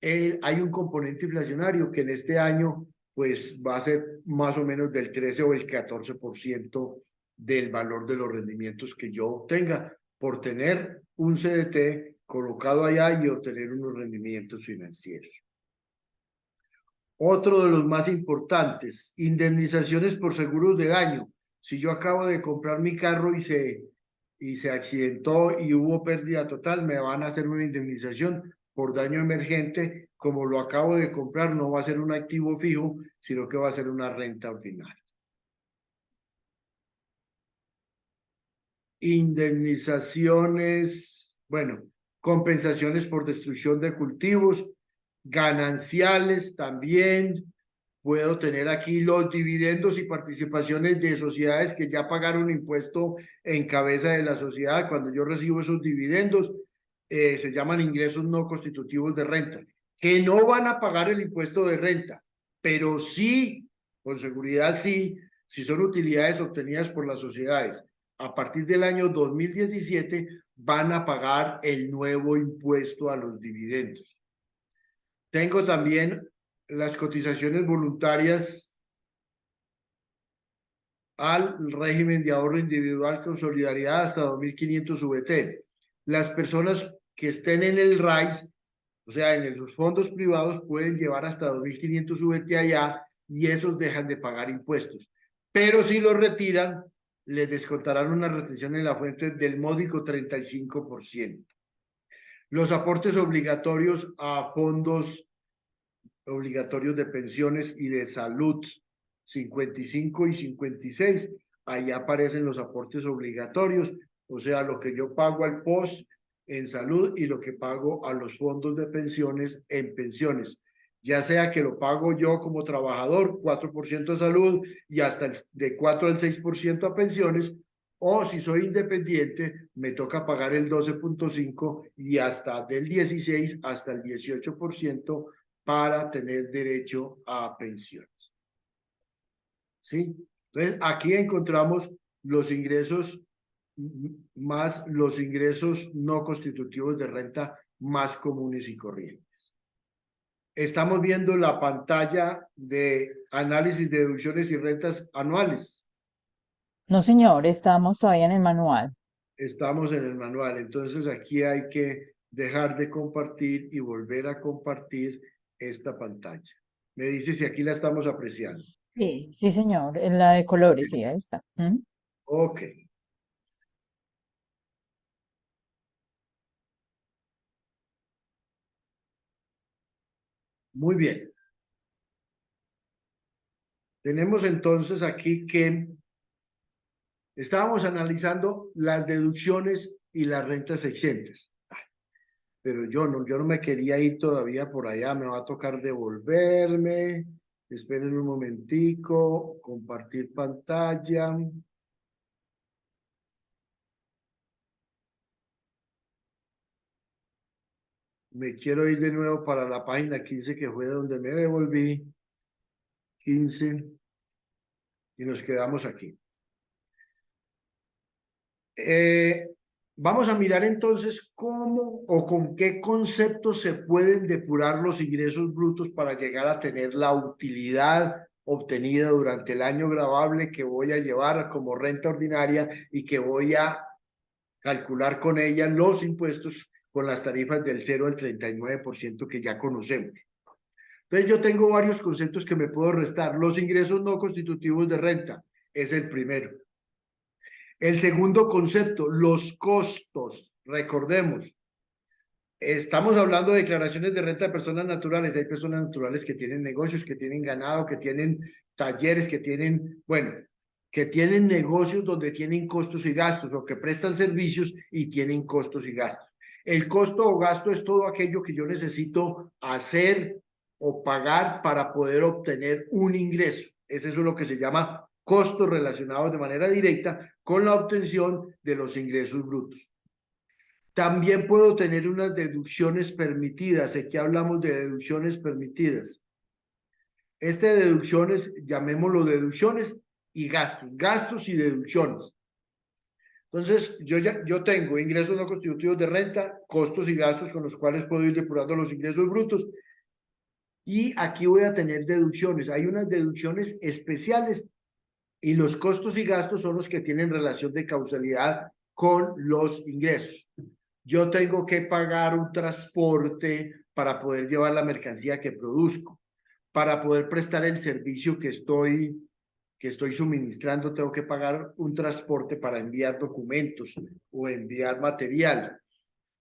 hay un componente inflacionario que en este año pues va a ser más o menos del 13 o el 14% del valor de los rendimientos que yo obtenga por tener un CDT colocado allá y obtener unos rendimientos financieros. Otro de los más importantes, indemnizaciones por seguros de daño. Si yo acabo de comprar mi carro y se accidentó y hubo pérdida total, me van a hacer una indemnización por daño emergente. Como lo acabo de comprar, no va a ser un activo fijo, sino que va a ser una renta ordinaria. Indemnizaciones, bueno, compensaciones por destrucción de cultivos. gananciales también. Puedo tener aquí los dividendos y participaciones de sociedades que ya pagaron impuesto en cabeza de la sociedad. Cuando yo recibo esos dividendos, se llaman ingresos no constitutivos de renta, que no van a pagar el impuesto de renta, pero sí, con seguridad sí, si son utilidades obtenidas por las sociedades. A partir del año 2017 van a pagar el nuevo impuesto a los dividendos. Tengo también las cotizaciones voluntarias al régimen de ahorro individual con solidaridad hasta 2.500 VT. Las personas que estén en el RAIS, o sea, en los fondos privados, pueden llevar hasta 2.500 VT allá y esos dejan de pagar impuestos. Pero si los retiran, les descontarán una retención en la fuente del módico 35%. Los aportes obligatorios a fondos obligatorios de pensiones y de salud, 55 y 56, ahí aparecen los aportes obligatorios, o sea, lo que yo pago al POS en salud y lo que pago a los fondos de pensiones en pensiones, ya sea que lo pago yo como trabajador, 4% a salud y hasta de 4 al 6% a pensiones, o si soy independiente, me toca pagar el 12.5 y hasta del 16 hasta el 18% para tener derecho a pensiones. ¿Sí? Entonces, aquí encontramos los ingresos más los ingresos no constitutivos de renta más comunes y corrientes. Estamos viendo la pantalla de análisis de deducciones y rentas anuales. No, señor, estamos todavía en el manual. Estamos en el manual, entonces aquí hay que dejar de compartir y volver a compartir esta pantalla. Me dice si aquí la estamos apreciando. Sí, sí, señor, en la de colores, sí, ahí está. Ok. Muy bien. Tenemos entonces aquí que estábamos analizando las deducciones y las rentas exentas. Pero yo no me quería ir todavía por allá, me va a tocar devolverme. Esperen un momentico, compartir pantalla. Me quiero ir de nuevo para la página 15 que fue donde me devolví. 15 y nos quedamos aquí. Vamos a mirar entonces cómo o con qué conceptos se pueden depurar los ingresos brutos para llegar a tener la utilidad obtenida durante el año gravable que voy a llevar como renta ordinaria y que voy a calcular con ella los impuestos con las tarifas del 0 al 39% que ya conocemos. Entonces yo tengo varios conceptos que me puedo restar. Los ingresos no constitutivos de renta es el primero. El segundo concepto, los costos. Recordemos, estamos hablando de declaraciones de renta de personas naturales. Hay personas naturales que tienen negocios, que tienen ganado, que tienen talleres, que tienen, bueno, que tienen negocios donde tienen costos y gastos o que prestan servicios y tienen costos y gastos. El costo o gasto es todo aquello que yo necesito hacer o pagar para poder obtener un ingreso. Eso es lo que se llama costos relacionados de manera directa con la obtención de los ingresos brutos. También puedo tener unas deducciones permitidas. Aquí hablamos de deducciones permitidas. Deducciones, llamémoslo deducciones y gastos y deducciones. Entonces, yo tengo ingresos no constitutivos de renta, costos y gastos con los cuales puedo ir depurando los ingresos brutos. Y aquí voy a tener deducciones. Hay unas deducciones especiales y los costos y gastos son los que tienen relación de causalidad con los ingresos. Yo tengo que pagar un transporte para poder llevar la mercancía que produzco. Para poder prestar el servicio que estoy suministrando, tengo que pagar un transporte para enviar documentos o enviar material.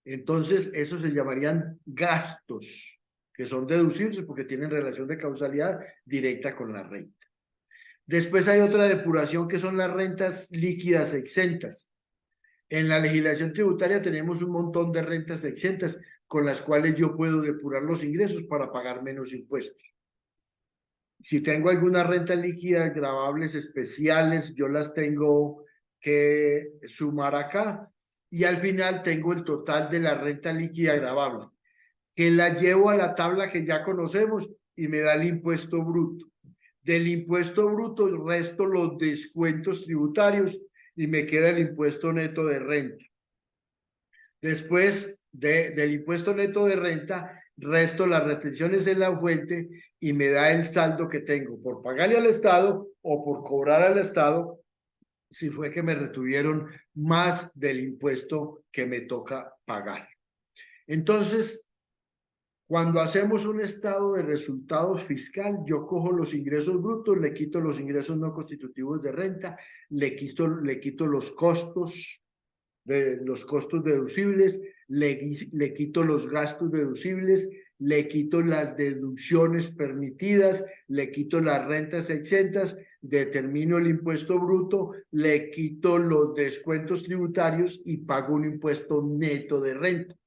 Entonces, esos se llamarían gastos, que son deducibles porque tienen relación de causalidad directa con la renta. Después hay otra depuración que son las rentas líquidas exentas. En la legislación tributaria tenemos un montón de rentas exentas, con las cuales yo puedo depurar los ingresos para pagar menos impuestos. Si tengo algunas rentas líquidas gravables especiales, yo las tengo que sumar acá y al final tengo el total de la renta líquida gravable, que la llevo a la tabla que ya conocemos y me da el impuesto bruto. Del impuesto bruto resto los descuentos tributarios y me queda el impuesto neto de renta. Después del impuesto neto de renta, resto las retenciones en la fuente y me da el saldo que tengo por pagarle al Estado o por cobrar al Estado si fue que me retuvieron más del impuesto que me toca pagar. Entonces, cuando hacemos un estado de resultados fiscal, yo cojo los ingresos brutos, le quito los ingresos no constitutivos de renta, le quito los costos deducibles, le quito los gastos deducibles, le quito las deducciones permitidas, le quito las rentas exentas, determino el impuesto bruto, le quito los descuentos tributarios y pago un impuesto neto de renta.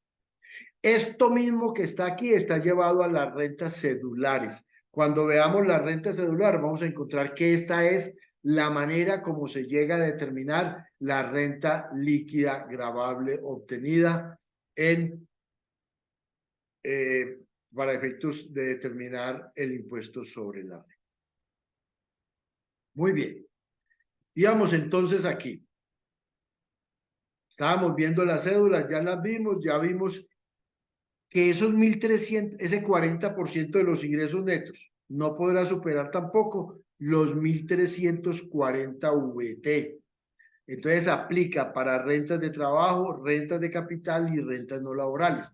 Esto mismo que está aquí está llevado a las rentas cedulares. Cuando veamos la renta cedular, vamos a encontrar que esta es la manera como se llega a determinar la renta líquida gravable obtenida para efectos de determinar el impuesto sobre la renta. Muy bien. Íbamos entonces aquí. Estábamos viendo las cédulas, ya las vimos, ya vimos que esos 1.300, ese 40% de los ingresos netos no podrá superar tampoco los 1.340 VT. Entonces aplica para rentas de trabajo, rentas de capital y rentas no laborales.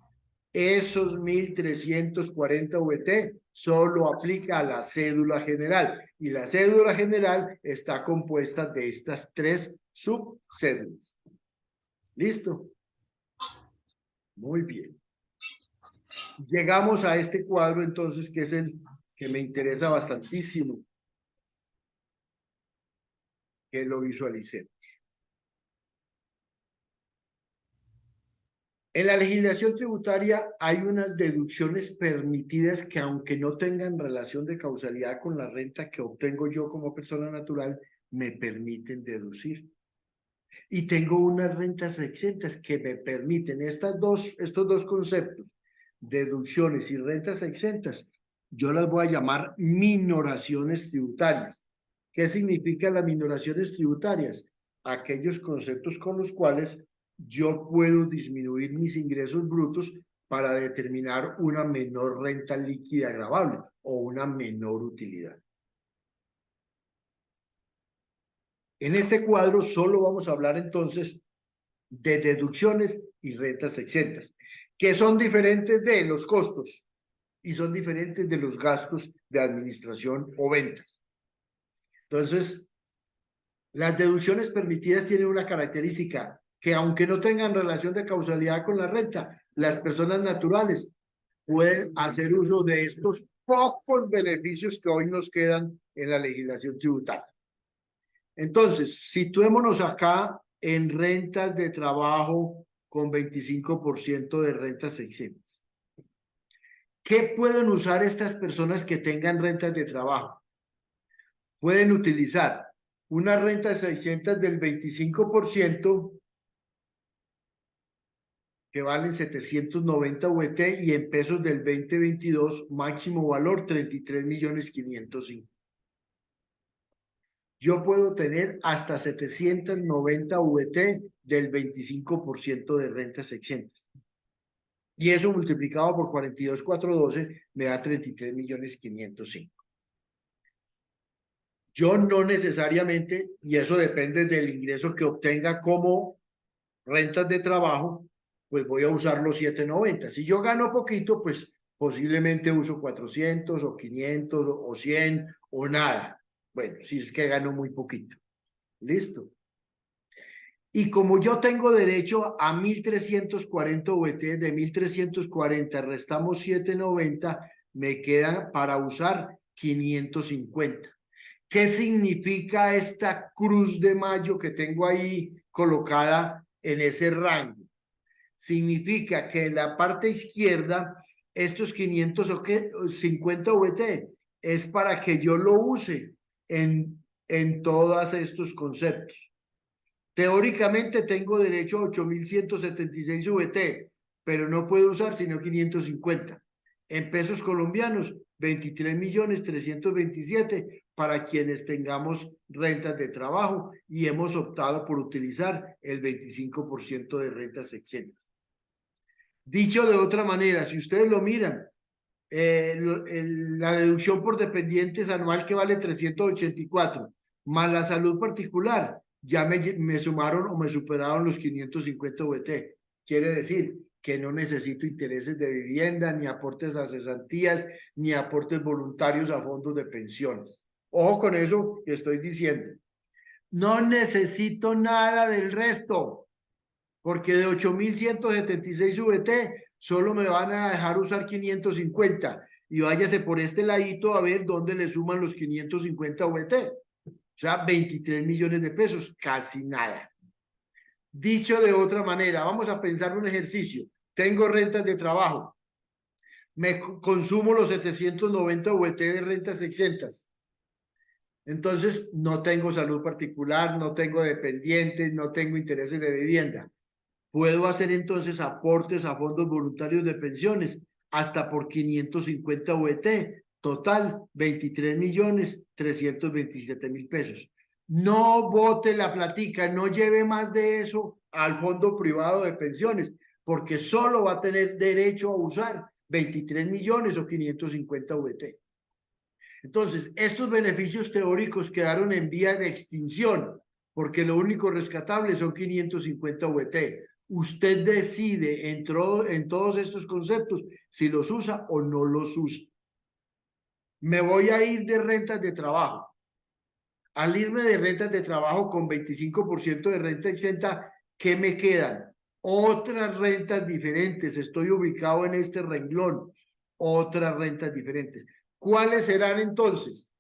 Esos 1.340 VT solo aplica a la cédula general y la cédula general está compuesta de estas 3 subcédulas. ¿Listo? Muy bien. Llegamos a este cuadro entonces que es el que me interesa bastantísimo que lo visualicemos. En la legislación tributaria hay unas deducciones permitidas que aunque no tengan relación de causalidad con la renta que obtengo yo como persona natural, me permiten deducir. Y tengo unas rentas exentas que me permiten estos dos conceptos, deducciones y rentas exentas, yo las voy a llamar minoraciones tributarias. ¿Qué significan las minoraciones tributarias? Aquellos conceptos con los cuales yo puedo disminuir mis ingresos brutos para determinar una menor renta líquida gravable o una menor utilidad. En este cuadro solo vamos a hablar entonces de deducciones y rentas exentas, que son diferentes de los costos y son diferentes de los gastos de administración o ventas. Entonces, las deducciones permitidas tienen una característica que aunque no tengan relación de causalidad con la renta, las personas naturales pueden hacer uso de estos pocos beneficios que hoy nos quedan en la legislación tributaria. Entonces, situémonos acá en rentas de trabajo con 25% de rentas exentas. ¿Qué pueden usar estas personas que tengan rentas de trabajo? Pueden utilizar una renta de 600 del 25% que valen 790 VT y en pesos del 2022 máximo valor 33.505.000. Yo puedo tener hasta 790 VT del 25% de rentas exentas. Y eso multiplicado por 42,412 me da 33.505.000. Yo no necesariamente, y eso depende del ingreso que obtenga como rentas de trabajo, pues voy a usar los 790. Si yo gano poquito, pues posiblemente uso 400 o 500 o 100 o nada. Bueno, si es que gano muy poquito. Listo. Y como yo tengo derecho a 1.340 VT, de 1.340 restamos 790, me queda para usar 550. ¿Qué significa esta cruz de mayo que tengo ahí colocada en ese rango? significa que en la parte izquierda, estos 550 VT es para que yo lo use en todos estos conceptos. Teóricamente tengo derecho a 8.176 VT, pero no puedo usar sino 550. En pesos colombianos, 23.327.000 para quienes tengamos rentas de trabajo y hemos optado por utilizar el 25% de rentas exentas. Dicho de otra manera, si ustedes lo miran, la deducción por dependientes anual que vale 384, más la salud particular, ya me sumaron o me superaron los 550 VT. Quiere decir que no necesito intereses de vivienda, ni aportes a cesantías, ni aportes voluntarios a fondos de pensiones. Ojo con eso que estoy diciendo. No necesito nada del resto, porque de 8.176 VT solo me van a dejar usar 550 y váyase por este ladito a ver dónde le suman los 550 VT. O sea, 23 millones de pesos, casi nada. Dicho de otra manera, vamos a pensar un ejercicio. Tengo rentas de trabajo. Me consumo los 790 VT de rentas exentas. Entonces, no tengo salud particular, no tengo dependientes, no tengo intereses de vivienda. Puedo hacer entonces aportes a fondos voluntarios de pensiones hasta por 550 VT, total 23.327.000 pesos. No bote la platica, no lleve más de eso al fondo privado de pensiones, porque solo va a tener derecho a usar 23 millones o 550 VT. Entonces, estos beneficios teóricos quedaron en vía de extinción, porque lo único rescatable son 550 VT. Usted decide en todos estos conceptos si los usa o no los usa. Me voy a ir de rentas de trabajo. Al irme de rentas de trabajo con 25% de renta exenta, ¿qué me quedan? Otras rentas diferentes. Estoy ubicado en este renglón. Otras rentas diferentes. ¿Cuáles serán entonces?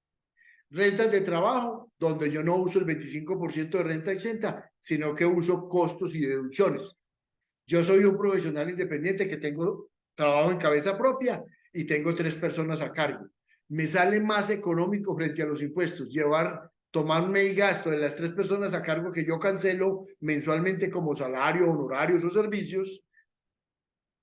Rentas de trabajo, donde yo no uso el 25% de renta exenta, sino que uso costos y deducciones. Yo soy un profesional independiente que tengo trabajo en cabeza propia y tengo 3 personas a cargo. Me sale más económico frente a los impuestos tomarme el gasto de las 3 personas a cargo que yo cancelo mensualmente como salario, honorarios o servicios,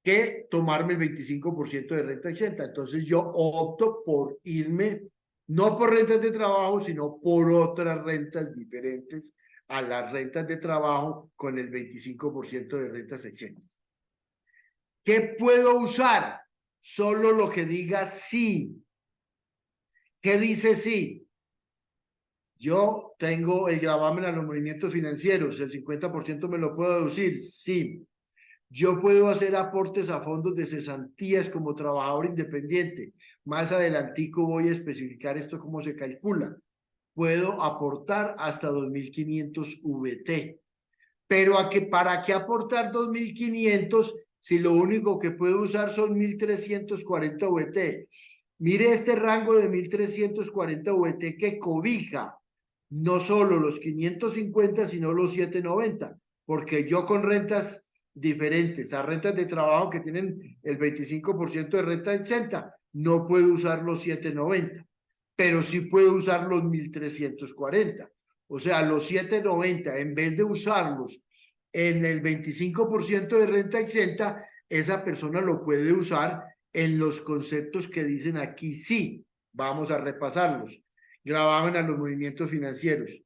que tomarme el 25% de renta exenta. Entonces yo opto por irme, no por rentas de trabajo, sino por otras rentas diferentes a las rentas de trabajo con el 25% de rentas exentas. ¿Qué puedo usar? Solo lo que diga sí. ¿Qué dice sí? Yo tengo el gravamen a los movimientos financieros, el 50% me lo puedo deducir, sí. Yo puedo hacer aportes a fondos de cesantías como trabajador independiente. Más adelantico voy a especificar esto cómo se calcula. Puedo aportar hasta 2.500 VT. Pero ¿para qué aportar 2.500 si lo único que puedo usar son 1.340 VT? Mire este rango de 1.340 VT que cobija no solo los 550, sino los 790, porque yo con rentas diferentes a rentas de trabajo que tienen el 25% de renta exenta, no puedo usar los 790, pero sí puedo usar los 1.340. O sea, los 790, en vez de usarlos en el 25% de renta exenta, esa persona lo puede usar en los conceptos que dicen aquí sí. Vamos a repasarlos. Gravamen a los movimientos financieros.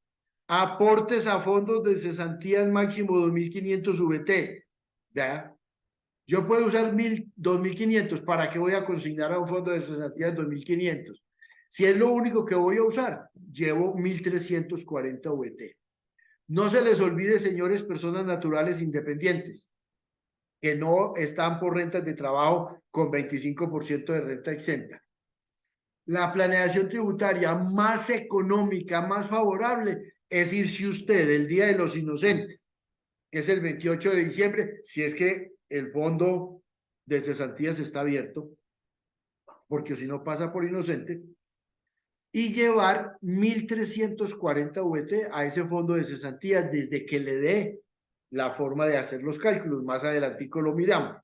Aportes a fondos de cesantías máximo 2.500 VT. ¿Ya? Yo puedo usar 2.500. ¿Para qué voy a consignar a un fondo de cesantías 2.500? Si es lo único que voy a usar, llevo 1.340 VT. No se les olvide, señores, personas naturales independientes, que no están por rentas de trabajo con 25% de renta exenta. La planeación tributaria más económica, más favorable, es irse usted el Día de los Inocentes, que es el 28 de diciembre, si es que el fondo de cesantías está abierto, porque si no pasa por inocente, y llevar 1.340 VT a ese fondo de cesantías desde que le dé la forma de hacer los cálculos. Más adelantico lo miramos.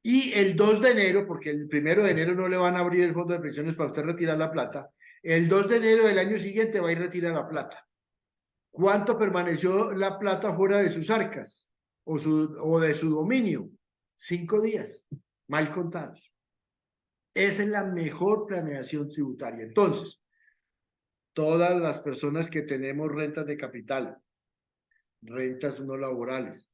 Y el 2 de enero, porque el 1 de enero no le van a abrir el fondo de pensiones para usted retirar la plata, el 2 de enero del año siguiente va a ir a retirar la plata. ¿Cuánto permaneció la plata fuera de sus arcas o de su dominio? 5 días, mal contados. Esa es la mejor planeación tributaria. Entonces, todas las personas que tenemos rentas de capital, rentas no laborales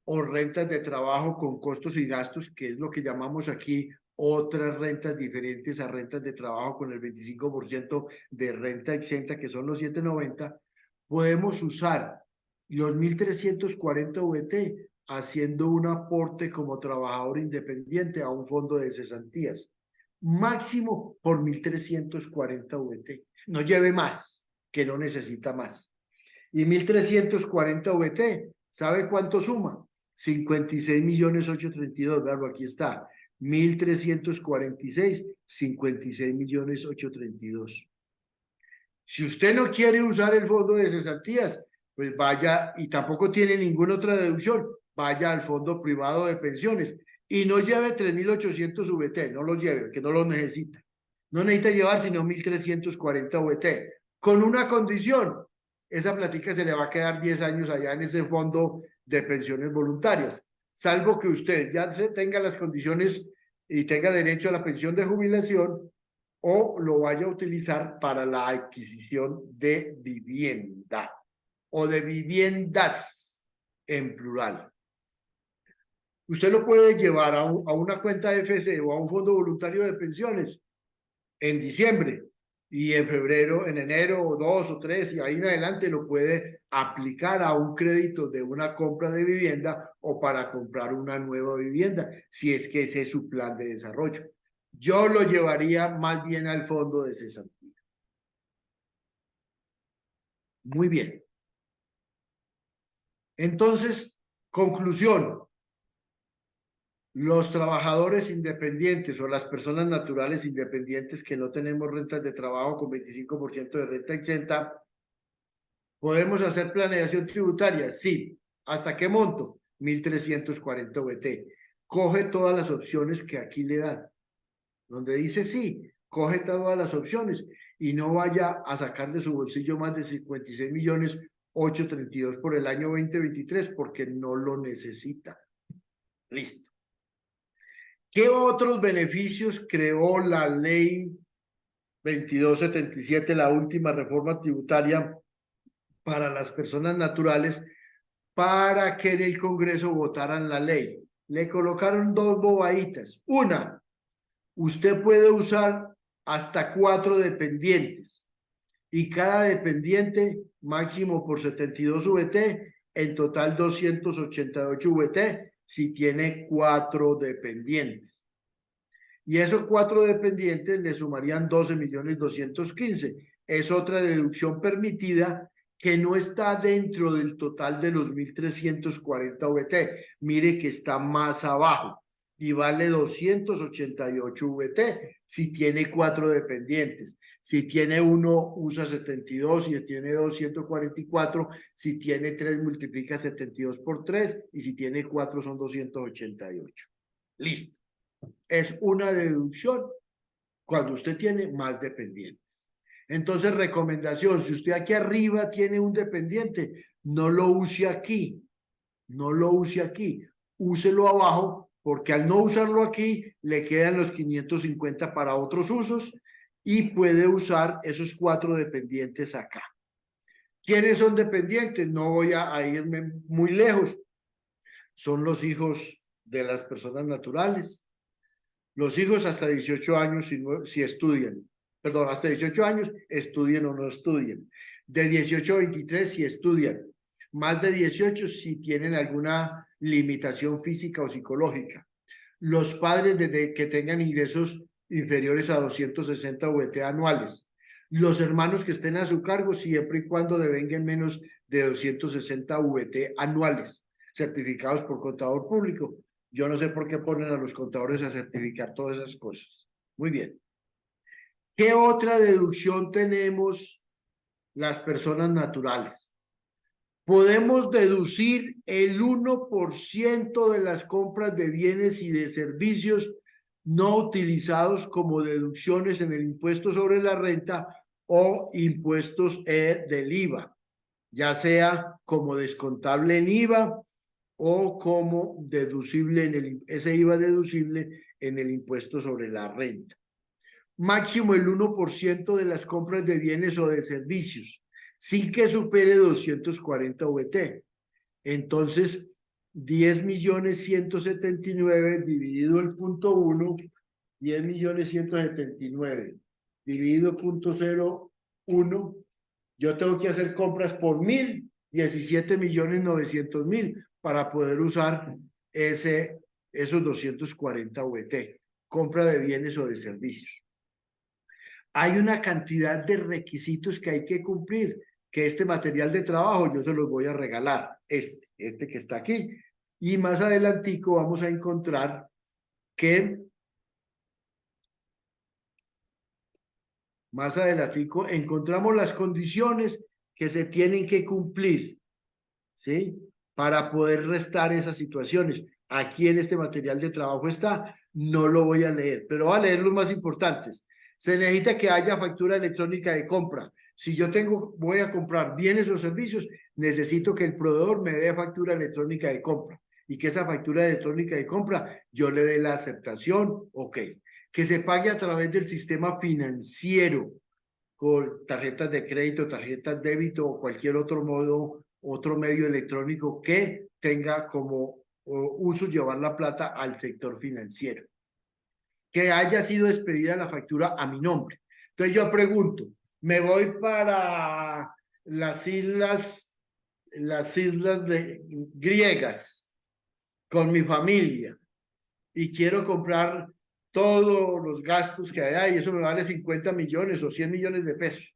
o rentas de trabajo con costos y gastos, que es lo que llamamos aquí otras rentas diferentes a rentas de trabajo con el 25% de renta exenta, que son los 790, podemos usar los 1.340 VT haciendo un aporte como trabajador independiente a un fondo de cesantías, máximo por 1.340 VT. No lleve más, que no necesita más. Y 1.340 VT, ¿sabe cuánto suma? 56.832.000, verlo, aquí está. 1.346, 56.832.000. Si usted no quiere usar el fondo de cesantías, pues vaya, y tampoco tiene ninguna otra deducción, vaya al fondo privado de pensiones y no lleve 3.800 VT, no los lleve, que no los necesita. No necesita llevar sino 1.340 VT, con una condición: esa platica se le va a quedar 10 años allá en ese fondo de pensiones voluntarias, salvo que usted ya tenga las condiciones y tenga derecho a la pensión de jubilación o lo vaya a utilizar para la adquisición de vivienda o de viviendas en plural. Usted lo puede llevar a una cuenta de FC o a un fondo voluntario de pensiones en diciembre, y en febrero, en enero, o 2 o 3, y ahí en adelante lo puede aplicar a un crédito de una compra de vivienda o para comprar una nueva vivienda, si es que ese es su plan de desarrollo. Yo lo llevaría más bien al fondo de cesantía. Muy bien. Entonces, conclusión: los trabajadores independientes o las personas naturales independientes que no tenemos rentas de trabajo con 25% de renta exenta, ¿podemos hacer planeación tributaria? Sí. ¿Hasta qué monto? 1.340 VT. Coge todas las opciones que aquí le dan. Donde dice sí, coge todas las opciones y no vaya a sacar de su bolsillo más de 56.832.000 por el año 2023 porque no lo necesita. Listo. ¿Qué otros beneficios creó la ley 2277, la última reforma tributaria para las personas naturales, para que en el Congreso votaran la ley? Le colocaron dos bobaditas. Una: usted puede usar hasta 4 dependientes y cada dependiente máximo por 72 VT, en total 288 VT si tiene 4 dependientes. Y esos 4 dependientes le sumarían 12.215.000. Es otra deducción permitida que no está dentro del total de los 1.340 VT. Mire que está más abajo y vale 288 VT si tiene 4 dependientes. Si tiene uno, usa 72, si tiene 2, 144, si tiene 3, multiplica 72 por 3, y si tiene 4 son 288. Listo. Es una deducción cuando usted tiene más dependientes. Entonces, recomendación: si usted aquí arriba tiene un dependiente, no lo use aquí, no lo use aquí, úselo abajo, porque al no usarlo aquí, le quedan los 550 para otros usos y puede usar esos 4 dependientes acá. ¿Quiénes son dependientes? No voy a irme muy lejos. Son los hijos de las personas naturales. Los hijos hasta 18 años si estudian. Perdón, hasta 18 años estudien o no estudien. De 18 a 23 si estudian. Más de 18 si tienen alguna limitación física o psicológica. Los padres desde que tengan ingresos inferiores a 260 VT anuales. Los hermanos que estén a su cargo siempre y cuando devengan menos de 260 VT anuales, certificados por contador público. Yo no sé por qué ponen a los contadores a certificar todas esas cosas. Muy bien. ¿Qué otra deducción tenemos las personas naturales? podemos deducir el 1% de las compras de bienes y de servicios no utilizados como deducciones en el impuesto sobre la renta o impuestos del IVA, ya sea como descontable en IVA o como deducible ese IVA deducible en el impuesto sobre la renta. Máximo el 1% de las compras de bienes o de servicios, sin que supere 240 VT. Entonces, 10.179.000 dividido el punto 1, 10.179.000 dividido punto 0,1, yo tengo que hacer compras por 1.000, 17.900.000 para poder usar esos 240 VT, compra de bienes o de servicios. Hay una cantidad de requisitos que hay que cumplir, que este material de trabajo yo se los voy a regalar, este que está aquí. Y más adelantico vamos a encontrar que más adelantico encontramos las condiciones que se tienen que cumplir, ¿sí? Para poder restar esas situaciones. Aquí en este material de trabajo está, no lo voy a leer, pero voy a leer los más importantes. Se necesita que haya factura electrónica de compra. Si yo voy a comprar bienes o servicios, necesito que el proveedor me dé factura electrónica de compra y que esa factura electrónica de compra yo le dé la aceptación, ok. Que se pague a través del sistema financiero, con tarjetas de crédito, tarjetas de débito o cualquier otro modo, otro medio electrónico que tenga como uso llevar la plata al sector financiero. Que haya sido expedida la factura a mi nombre. Entonces yo pregunto, me voy para las islas griegas con mi familia y quiero comprar todos los gastos que hay y eso me vale 50 millones o 100 millones de pesos.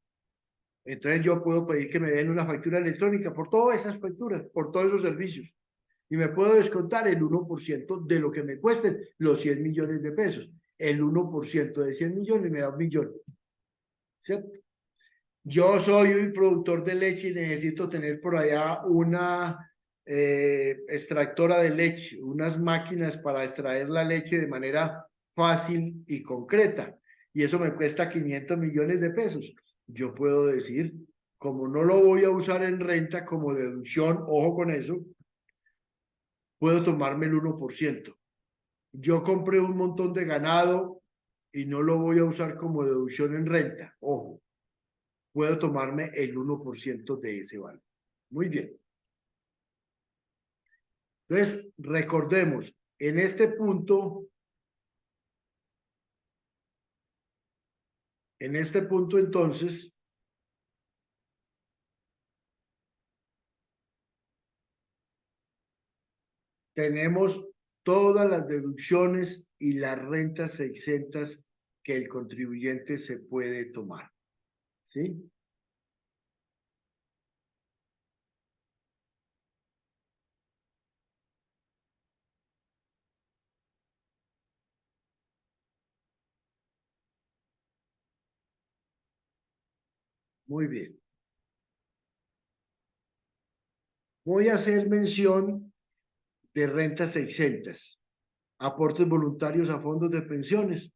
Entonces yo puedo pedir que me den una factura electrónica por todas esas facturas, por todos esos servicios. Y me puedo descontar el 1% de lo que me cuesten los 100 millones de pesos. El 1% de 100 millones me da 1 millón. ¿Cierto? Yo soy un productor de leche y necesito tener por allá una extractora de leche, unas máquinas para extraer la leche de manera fácil y concreta. Y eso me cuesta 500 millones de pesos. Yo puedo decir, como no lo voy a usar en renta como deducción, ojo con eso, puedo tomarme el 1%. Yo compré un montón de ganado y no lo voy a usar como deducción en renta, ojo, puedo tomarme el 1% de ese valor. Muy bien. Entonces, recordemos, en este punto entonces, tenemos todas las deducciones y las rentas exentas que el contribuyente se puede tomar. ¿Sí? Muy bien. Voy a hacer mención de rentas exentas, aportes voluntarios a fondos de pensiones,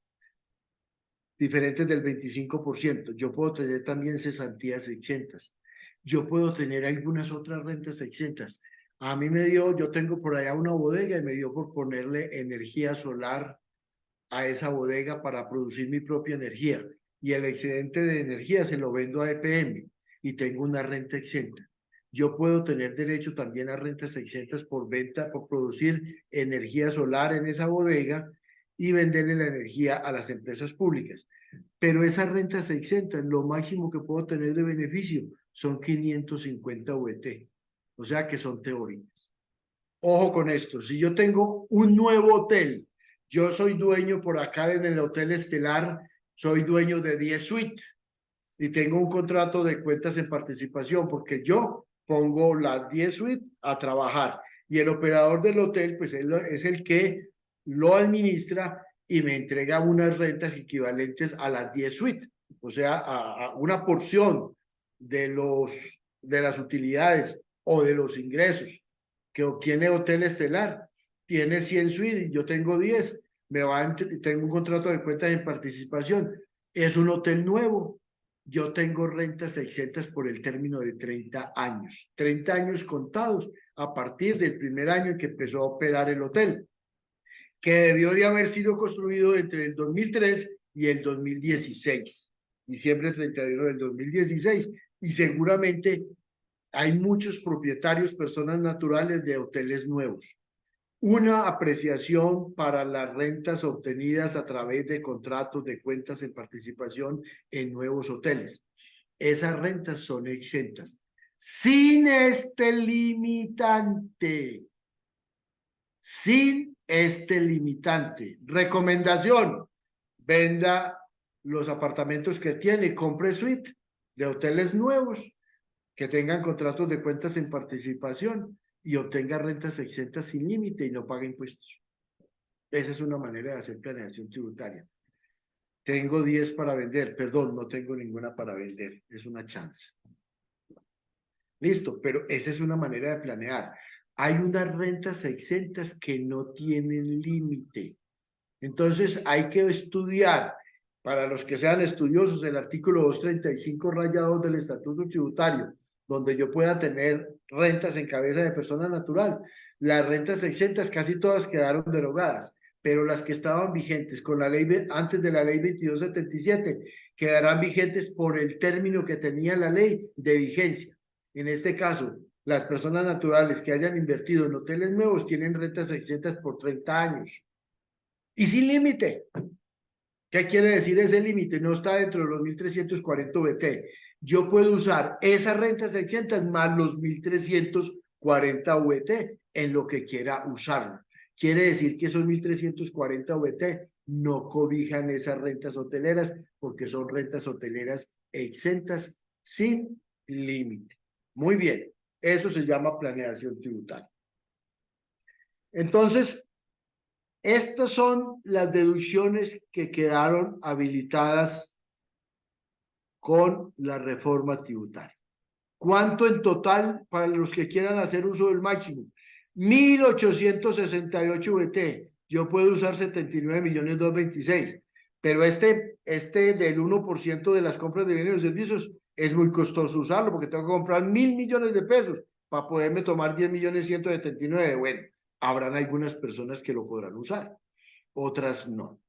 diferentes del 25%. Yo puedo tener también cesantías exentas. Yo puedo tener algunas otras rentas exentas. A mí yo tengo por allá una bodega y me dio por ponerle energía solar a esa bodega para producir mi propia energía. Y el excedente de energía se lo vendo a EPM y tengo una renta exenta. Yo puedo tener derecho también a rentas exentas por venta, por producir energía solar en esa bodega y venderle la energía a las empresas públicas. Pero esas rentas exentas, lo máximo que puedo tener de beneficio son 550 VT, o sea que son teóricas. Ojo con esto, si yo tengo un nuevo hotel, yo soy dueño por acá en el Hotel Estelar, soy dueño de 10 suites y tengo un contrato de cuentas en participación porque yo pongo las 10 suites a trabajar y el operador del hotel pues es el que lo administra y me entrega unas rentas equivalentes a las 10 suites, o sea, a una porción de las utilidades o de los ingresos que obtiene Hotel Estelar. Tiene 100 suites y yo tengo 10. Tengo un contrato de cuentas en participación. Es un hotel nuevo. Yo tengo rentas exentas por el término de 30 años. 30 años contados a partir del primer año en que empezó a operar el hotel, que debió de haber sido construido entre el 2003 y el 2016, diciembre 31 del 2016, y seguramente hay muchos propietarios, personas naturales de hoteles nuevos. Una apreciación para las rentas obtenidas a través de contratos de cuentas en participación en nuevos hoteles. Esas rentas son exentas, sin este limitante. Sin este limitante. Recomendación: venda los apartamentos que tiene, compre suite de hoteles nuevos que tengan contratos de cuentas en participación y obtenga rentas exentas sin límite y no pague impuestos. Esa es una manera de hacer planeación tributaria. Tengo 10 para vender, perdón, no tengo ninguna para vender, es una chance. Listo, pero esa es una manera de planear. Hay unas rentas exentas que no tienen límite. Entonces hay que estudiar, para los que sean estudiosos, el artículo 235-2 del Estatuto Tributario, donde yo pueda tener rentas en cabeza de persona natural. Las rentas exentas casi todas quedaron derogadas, pero las que estaban vigentes con la ley antes de la ley 2277 quedarán vigentes por el término que tenía la ley de vigencia. En este caso, las personas naturales que hayan invertido en hoteles nuevos tienen rentas exentas por 30 años. Y sin límite. ¿Qué quiere decir ese límite? No está dentro de los 1.340 VT. Yo puedo usar esas rentas exentas más los 1.340 VT en lo que quiera usarlo. Quiere decir que esos 1.340 VT no cobijan esas rentas hoteleras porque son rentas hoteleras exentas sin límite. Muy bien, eso se llama planeación tributaria. Entonces, estas son las deducciones que quedaron habilitadas con la reforma tributaria. ¿Cuánto en total para los que quieran hacer uso del máximo? 1.868 VT. Yo puedo usar 79.226.000, pero este del 1% de las compras de bienes y servicios es muy costoso usarlo porque tengo que comprar 1.000 millones de pesos para poderme tomar 10.179.000. Bueno, habrán algunas personas que lo podrán usar, otras no.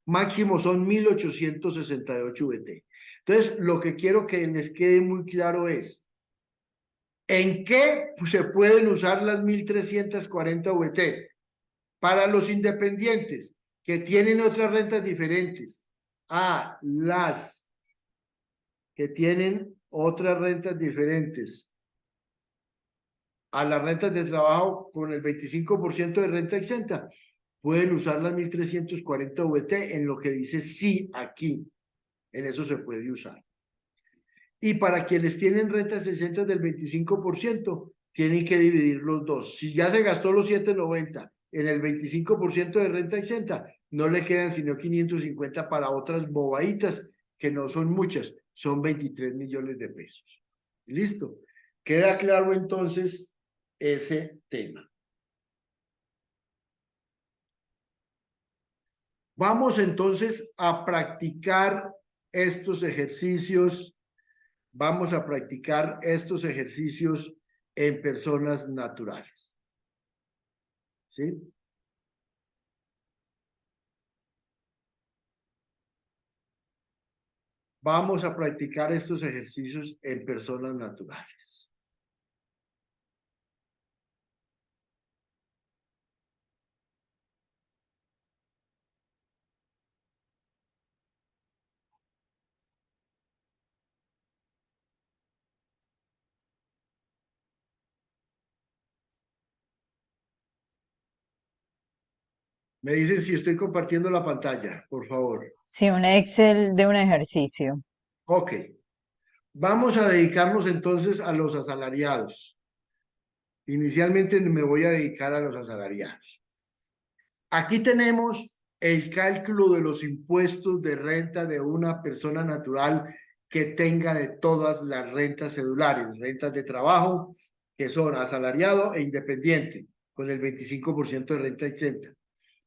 Máximo son 1.868 VT. Entonces, lo que quiero que les quede muy claro es, ¿en qué se pueden usar las 1.340 VT? Para los independientes que tienen otras rentas diferentes a las que tienen otras rentas diferentes a las rentas de trabajo con el 25% de renta exenta, pueden usar las 1.340 VT en lo que dice sí aquí. En eso se puede usar. Y para quienes tienen rentas exentas del 25%, tienen que dividir los dos. Si ya se gastó los 790 en el 25% de renta exenta, no le quedan sino 550 para otras bobaditas, que no son muchas, son 23 millones de pesos. ¿Listo? ¿Queda claro entonces ese tema? Vamos entonces a practicar estos ejercicios. Vamos a practicar estos ejercicios en personas naturales. ¿Sí? Vamos a practicar estos ejercicios en personas naturales. Me dicen si estoy compartiendo la pantalla, por favor. Sí, un Excel de un ejercicio. Ok. Vamos a dedicarnos entonces a los asalariados. Inicialmente me voy a dedicar a los asalariados. Aquí tenemos el cálculo de los impuestos de renta de una persona natural que tenga de todas las rentas cedulares, rentas de trabajo, que son asalariado e independiente, con el 25% de renta exenta,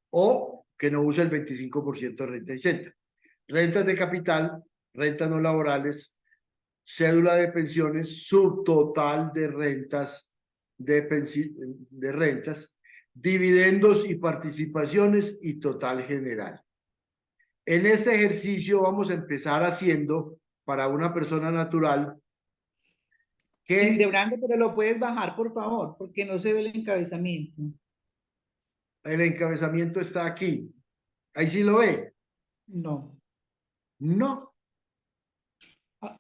o que no usa el 25% de renta exenta. Rentas de capital, rentas no laborales, cédula de pensiones, subtotal de rentas, de rentas, dividendos y participaciones y total general. En este ejercicio vamos a empezar haciendo para una persona natural que Hildebrando, pero lo puedes bajar, por favor, porque no se ve el encabezamiento. el encabezamiento está aquí. Ahí sí lo ve. No. No.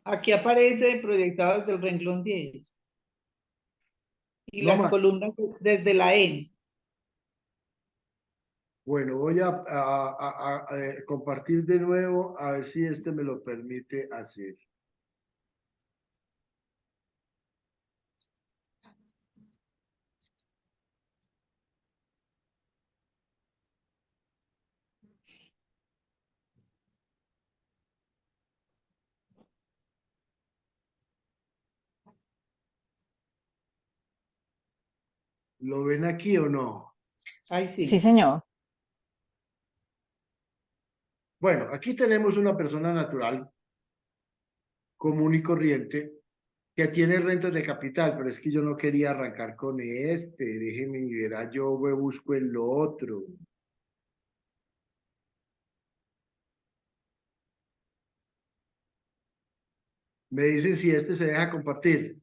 Aquí aparece proyectado desde el renglón 10. Y No las más. columnas desde la N. Bueno, voy a compartir de nuevo a ver si este me lo permite hacer. ¿Lo ven aquí o no? Ahí Sí, sí. señor. Bueno, aquí tenemos una persona natural, común y corriente, que tiene rentas de capital, pero es que yo no quería arrancar con este. Déjeme ver, yo busco el otro. Me dicen si este se deja compartir.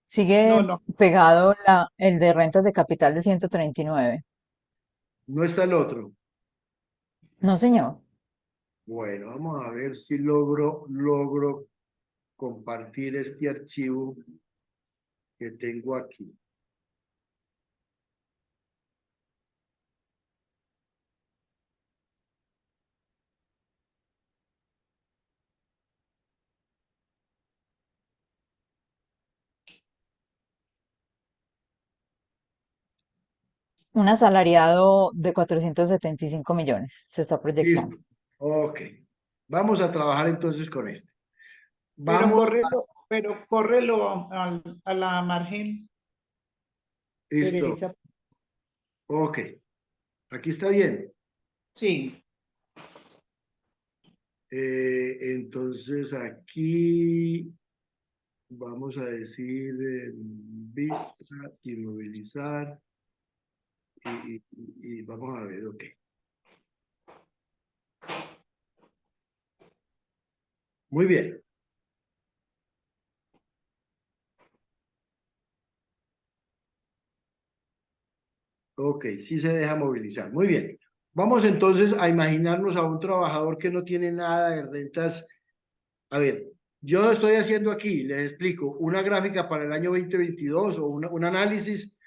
Sigue No. pegado el de rentas de capital de 139. No está el otro. No, señor. Bueno, vamos a ver si logro compartir este archivo que tengo aquí. Un asalariado de 475 millones se está proyectando. Listo. Ok. Vamos a trabajar entonces con este. Pero Vamos córrelo a la margen listo. derecha. Ok. Aquí está bien. Sí. Entonces aquí vamos a decir vista, inmovilizar y vamos a ver, ok. Muy bien. Ok, sí se deja movilizar. Muy bien. Vamos entonces a imaginarnos a un trabajador que no tiene nada de rentas. A ver, yo estoy haciendo aquí, les explico, una gráfica para el año 2022 o un análisis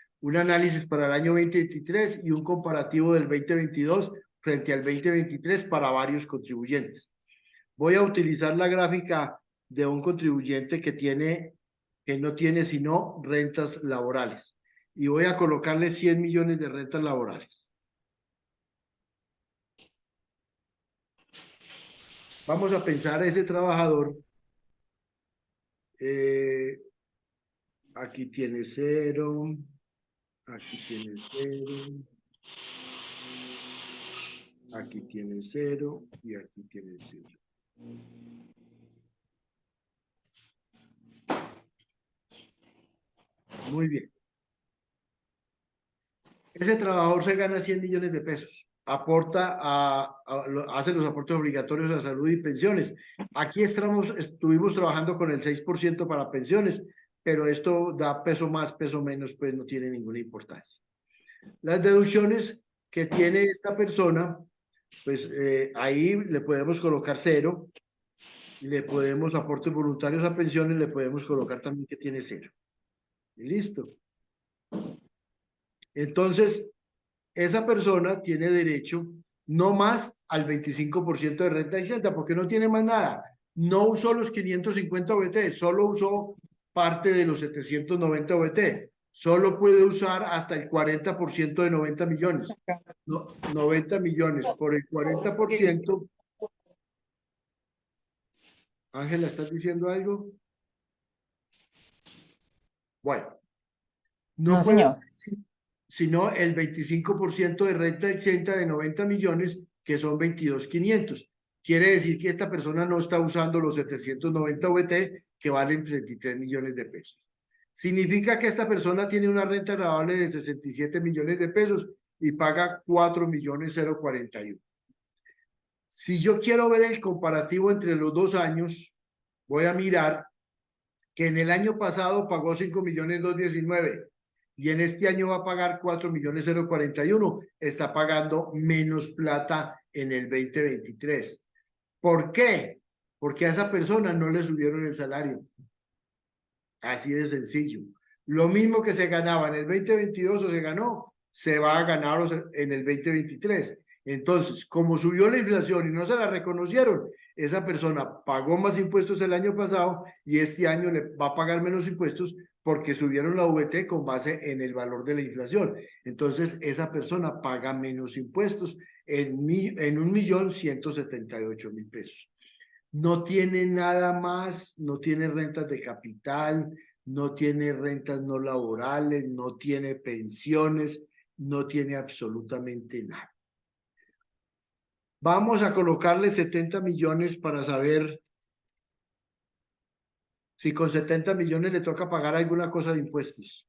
para el año 2023 y un comparativo del 2022 frente al 2023 para varios contribuyentes. Voy a utilizar la gráfica de un contribuyente que no tiene sino rentas laborales y voy a colocarle 100 millones de rentas laborales. Vamos a pensar a ese trabajador. Aquí tiene 0, aquí tiene 0, aquí tiene 0 y aquí tiene 0. Muy bien. Ese trabajador se gana 100 millones de pesos. Hace los aportes obligatorios a salud y pensiones. Aquí estuvimos trabajando con el 6% para pensiones, pero esto da peso más, peso menos, pues no tiene ninguna importancia. Las deducciones que tiene esta persona, pues ahí le podemos colocar 0, le podemos aportes voluntarios a pensiones, le podemos colocar también que tiene 0. Y listo. Entonces, esa persona tiene derecho no más al 25% de renta exenta, porque no tiene más nada. No usó los 550 OBT, solo usó parte de los 790 OBT. Solo puede usar hasta el 40% de 90 millones. No, 90 millones por el 40%. Ángela, ¿estás diciendo algo? Bueno, No, puede señor. ser sino el 25% de renta exenta de 90 millones, que son 22.500. Quiere decir que esta persona no está usando los 790 VT que valen 33 millones de pesos. Significa que esta persona tiene una renta gravable de 67 millones de pesos y paga 4.041.041. Si yo quiero ver el comparativo entre los 2 años, voy a mirar que en el año pasado pagó 5.219.000 y en este año va a pagar 4.041.041. Está pagando menos plata en el 2023. ¿Por qué? Porque a esa persona no le subieron el salario. Así de sencillo. Lo mismo que se ganaba en el 2022 o se ganó, se va a ganar en el 2023. Entonces, como subió la inflación y no se la reconocieron, esa persona pagó más impuestos el año pasado y este año le va a pagar menos impuestos porque subieron la VT con base en el valor de la inflación. Entonces, esa persona paga menos impuestos en 1.178.000 pesos. No tiene nada más, no tiene rentas de capital, no tiene rentas no laborales, no tiene pensiones, no tiene absolutamente nada. Vamos a colocarle 70 millones para saber si con 70 millones le toca pagar alguna cosa de impuestos.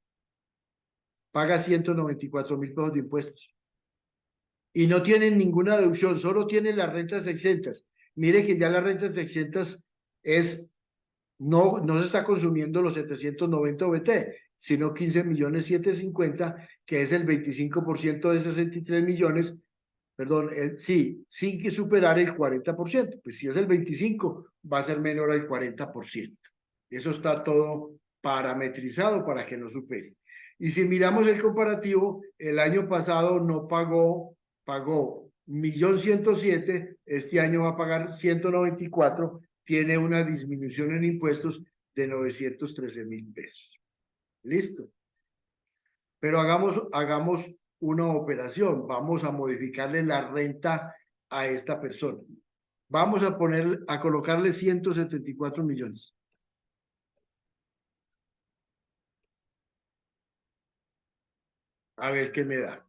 Paga 194.000 pesos de impuestos. Y no tienen ninguna deducción, solo tienen las rentas exentas. Mire que ya las rentas exentas no se está consumiendo los 790 VT, sino 15.750.000, que es el 25% de 63 millones, perdón, sí, sin que superar el 40%. Pues si es el 25, va a ser menor al 40%. Eso está todo parametrizado para que no supere. Y si miramos el comparativo, el año pasado no pagó 1.107.000, este año va a pagar 194, tiene una disminución en impuestos de 913.000 pesos. Listo. Pero hagamos una operación. Vamos a modificarle la renta a esta persona. Vamos a colocarle 174 millones. A ver qué me da.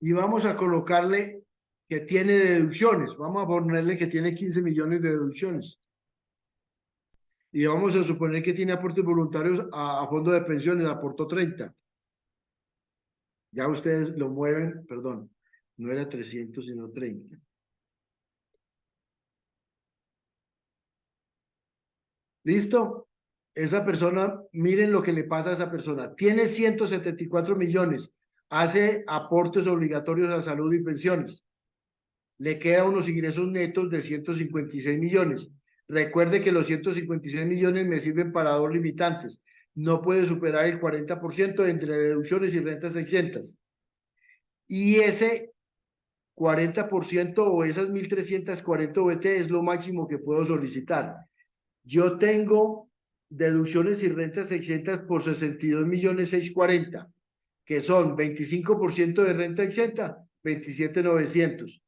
Y vamos a colocarle que tiene deducciones. Vamos a ponerle que tiene 15 millones de deducciones. Y vamos a suponer que tiene aportes voluntarios a fondo de pensiones, aportó 30. Ya ustedes lo mueven, perdón, no era 300 sino 30. ¿Listo? Esa persona, miren lo que le pasa a esa persona. Tiene 174 millones, hace aportes obligatorios a salud y pensiones. Le queda unos ingresos netos de 156 millones. Recuerde que los 156 millones me sirven para dos limitantes. No puede superar el 40% entre deducciones y rentas exentas. Y ese 40% o esas 1.340 VT es lo máximo que puedo solicitar. Yo tengo deducciones y rentas exentas por 62.640.000, que son 25% de renta exenta, 27.900.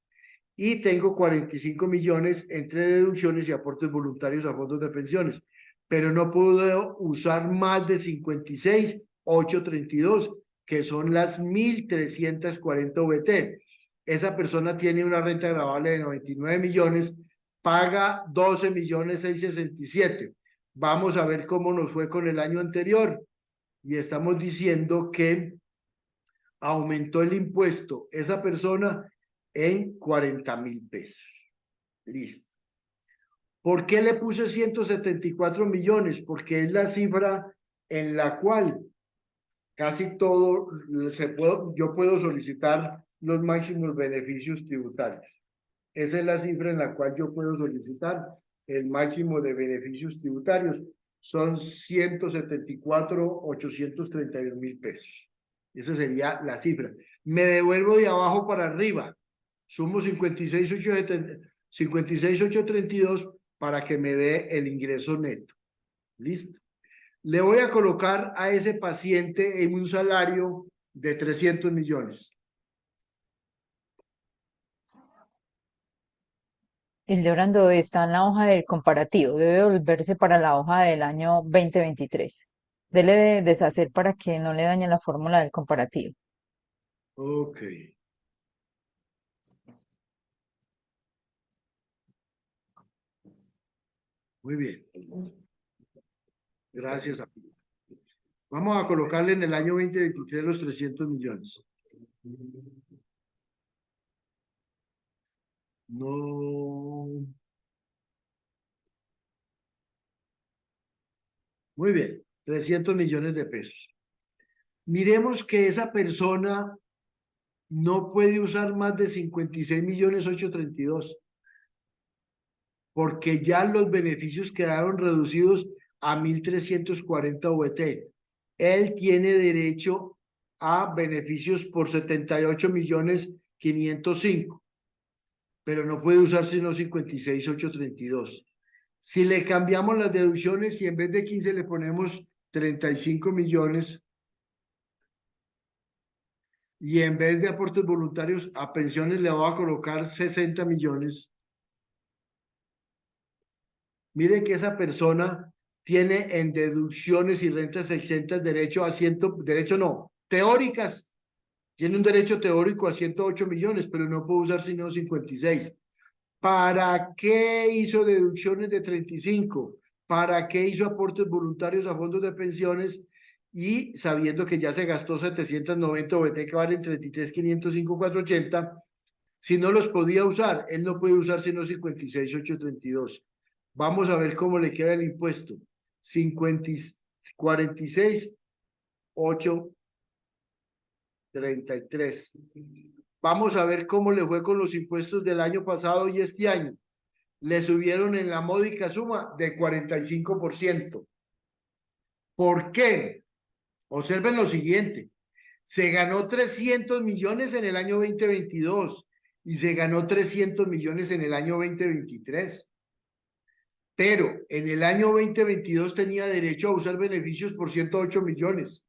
Y tengo 45 millones entre deducciones y aportes voluntarios a fondos de pensiones, pero no puedo usar más de 56.832, que son las 1.340 VT. Esa persona tiene una renta gravable de 99 millones, paga 12.667.000. Vamos a ver cómo nos fue con el año anterior. Y estamos diciendo que aumentó el impuesto esa persona en 40.000 pesos. Listo. ¿Por qué le puse 174 millones? Porque es la cifra en la cual casi todo yo puedo solicitar los máximos beneficios tributarios. Esa es la cifra en la cual yo puedo solicitar el máximo de beneficios tributarios. Son 174.832.000 pesos. Esa sería la cifra. Me devuelvo de abajo para arriba. Sumo 56.832 para que me dé el ingreso neto. Listo. Le voy a colocar a ese paciente en un salario de 300 millones. 300 millones. 300 Hildebrando está en la hoja del comparativo, debe volverse para la hoja del año 2023. Dele de deshacer para que no le dañe la fórmula del comparativo. Ok. Muy bien. Gracias. Vamos a colocarle en el año 2023 los 300 millones. No. Muy bien, 300 millones de pesos. Miremos que esa persona no puede usar más de 56.832.000, porque ya los beneficios quedaron reducidos a 1.340 VT. Él tiene derecho a beneficios por 78.505.000, pero no puede usar sino 56.832. Si le cambiamos las deducciones y en vez de 15 le ponemos 35 millones, y en vez de aportes voluntarios a pensiones le voy a colocar 60 millones. Mire que esa persona tiene en deducciones y rentas exentas teóricas. Tiene un derecho teórico a 108 millones, pero no puede usar sino 56. ¿Para qué hizo deducciones de 35? ¿Para qué hizo aportes voluntarios a fondos de pensiones? Y sabiendo que ya se gastó 790 OBT que valen 33.505.480, si no los podía usar, él no puede usar sino 56.832. Vamos a ver cómo le queda el impuesto. 46.833. Vamos a ver cómo le fue con los impuestos del año pasado y este año. Le subieron en la módica suma de 45%. ¿Por qué? Observen lo siguiente. Se ganó 300 millones en el año 2022 y se ganó 300 millones en el año 2023. Pero en el año 2022 tenía derecho a usar beneficios por 108 millones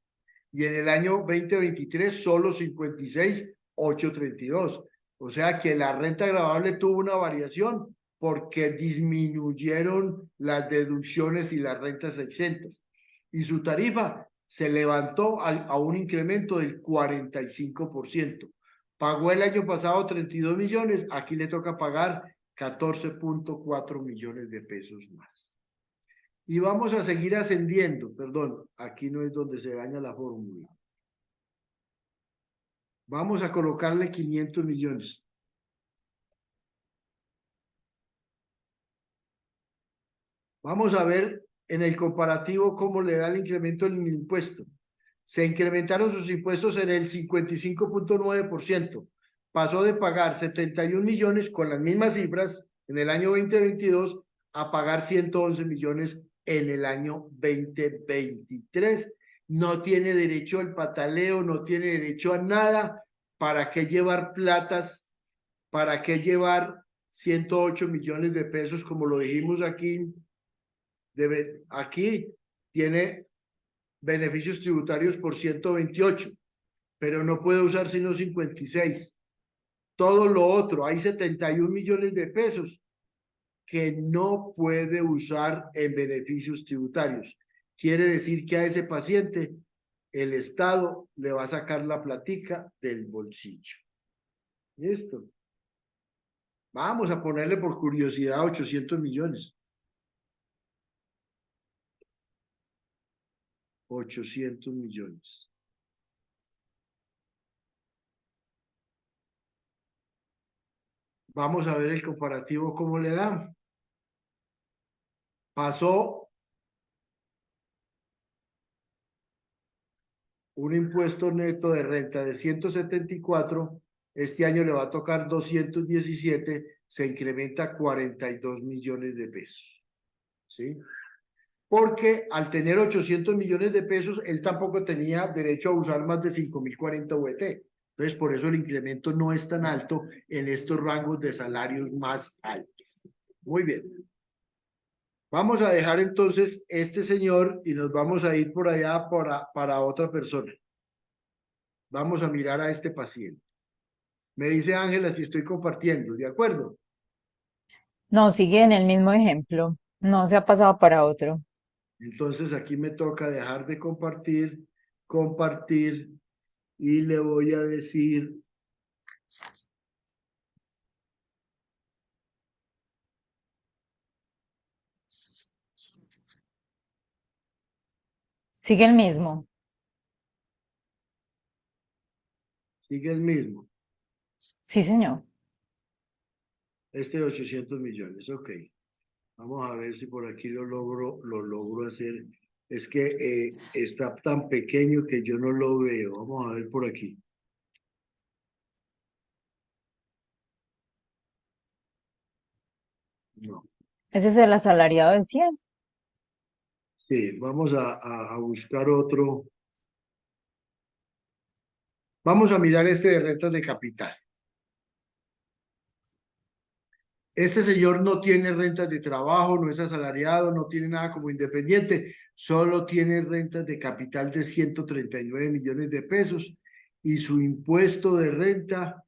y en el año 2023 solo 56.832. O sea que la renta gravable tuvo una variación porque disminuyeron las deducciones y las rentas exentas. Y su tarifa se levantó a un incremento del 45%. Pagó el año pasado 32 millones, aquí le toca pagar 14.4 millones de pesos más. Y vamos a seguir ascendiendo, perdón, aquí no es donde se daña la fórmula. Vamos a colocarle 500 millones. Vamos a ver en el comparativo cómo le da el incremento en el impuesto. Se incrementaron sus impuestos en el 55.9%. Pasó de pagar 71 millones con las mismas cifras en el año 2022 a pagar 111 millones en el año 2023. No tiene derecho al pataleo, no tiene derecho a nada. ¿Para qué llevar platas? ¿Para qué llevar 108 millones de pesos como lo dijimos aquí? Aquí tiene beneficios tributarios por 128, pero no puede usar sino 56. Todo lo otro, hay 71 millones de pesos que no puede usar en beneficios tributarios. Quiere decir que a ese paciente el Estado le va a sacar la platica del bolsillo. ¿Listo? Vamos a ponerle por curiosidad 800 millones. 800 millones. Vamos a ver el comparativo cómo le da. Pasó un impuesto neto de renta de 174, este año le va a tocar 217, se incrementa a 42 millones de pesos. ¿Sí? Porque al tener 800 millones de pesos, él tampoco tenía derecho a usar más de 5.040 VT. Entonces, por eso el incremento no es tan alto en estos rangos de salarios más altos. Muy bien. Vamos a dejar entonces este señor y nos vamos a ir por allá para otra persona. Vamos a mirar a este paciente. Me dice Ángela si estoy compartiendo, ¿de acuerdo? No, sigue en el mismo ejemplo. No se ha pasado para otro. Entonces aquí me toca dejar de compartir, compartir, y le voy a decir, Sigue el mismo. sigue el mismo, Sí, señor. este de 800 millones, ok. Vamos a ver si por aquí lo logro hacer. Es que está tan pequeño que yo no lo veo. Vamos a ver por aquí. No. Ese es el asalariado de 100. Sí, vamos a buscar otro. Vamos a mirar este de rentas de capital. Este señor no tiene rentas de trabajo, no es asalariado, no tiene nada como independiente, solo tiene rentas de capital de 139 millones de pesos y su impuesto de renta,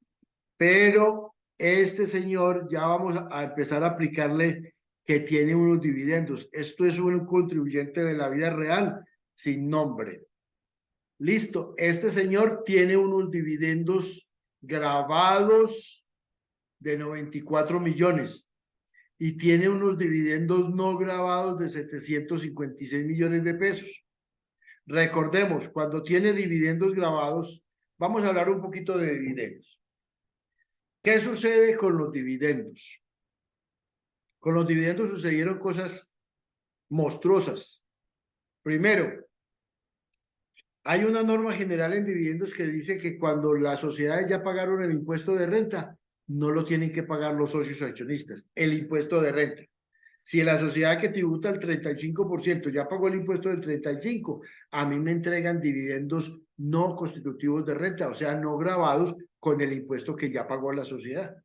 pero este señor ya vamos a empezar a aplicarle que tiene unos dividendos. Esto es un contribuyente de la vida real sin nombre. Listo, este señor tiene unos dividendos grabados de 94 millones y tiene unos dividendos no grabados de 756 millones de pesos. Recordemos, cuando tiene dividendos grabados, vamos a hablar un poquito de dividendos. ¿Qué sucede con los dividendos? Con los dividendos sucedieron cosas monstruosas. Primero, hay una norma general en dividendos que dice que cuando las sociedades ya pagaron el impuesto de renta, no lo tienen que pagar los socios accionistas, el impuesto de renta. Si la sociedad que tributa el 35% ya pagó el impuesto del 35%, a mí me entregan dividendos no constitutivos de renta, o sea, no grabados con el impuesto que ya pagó la sociedad.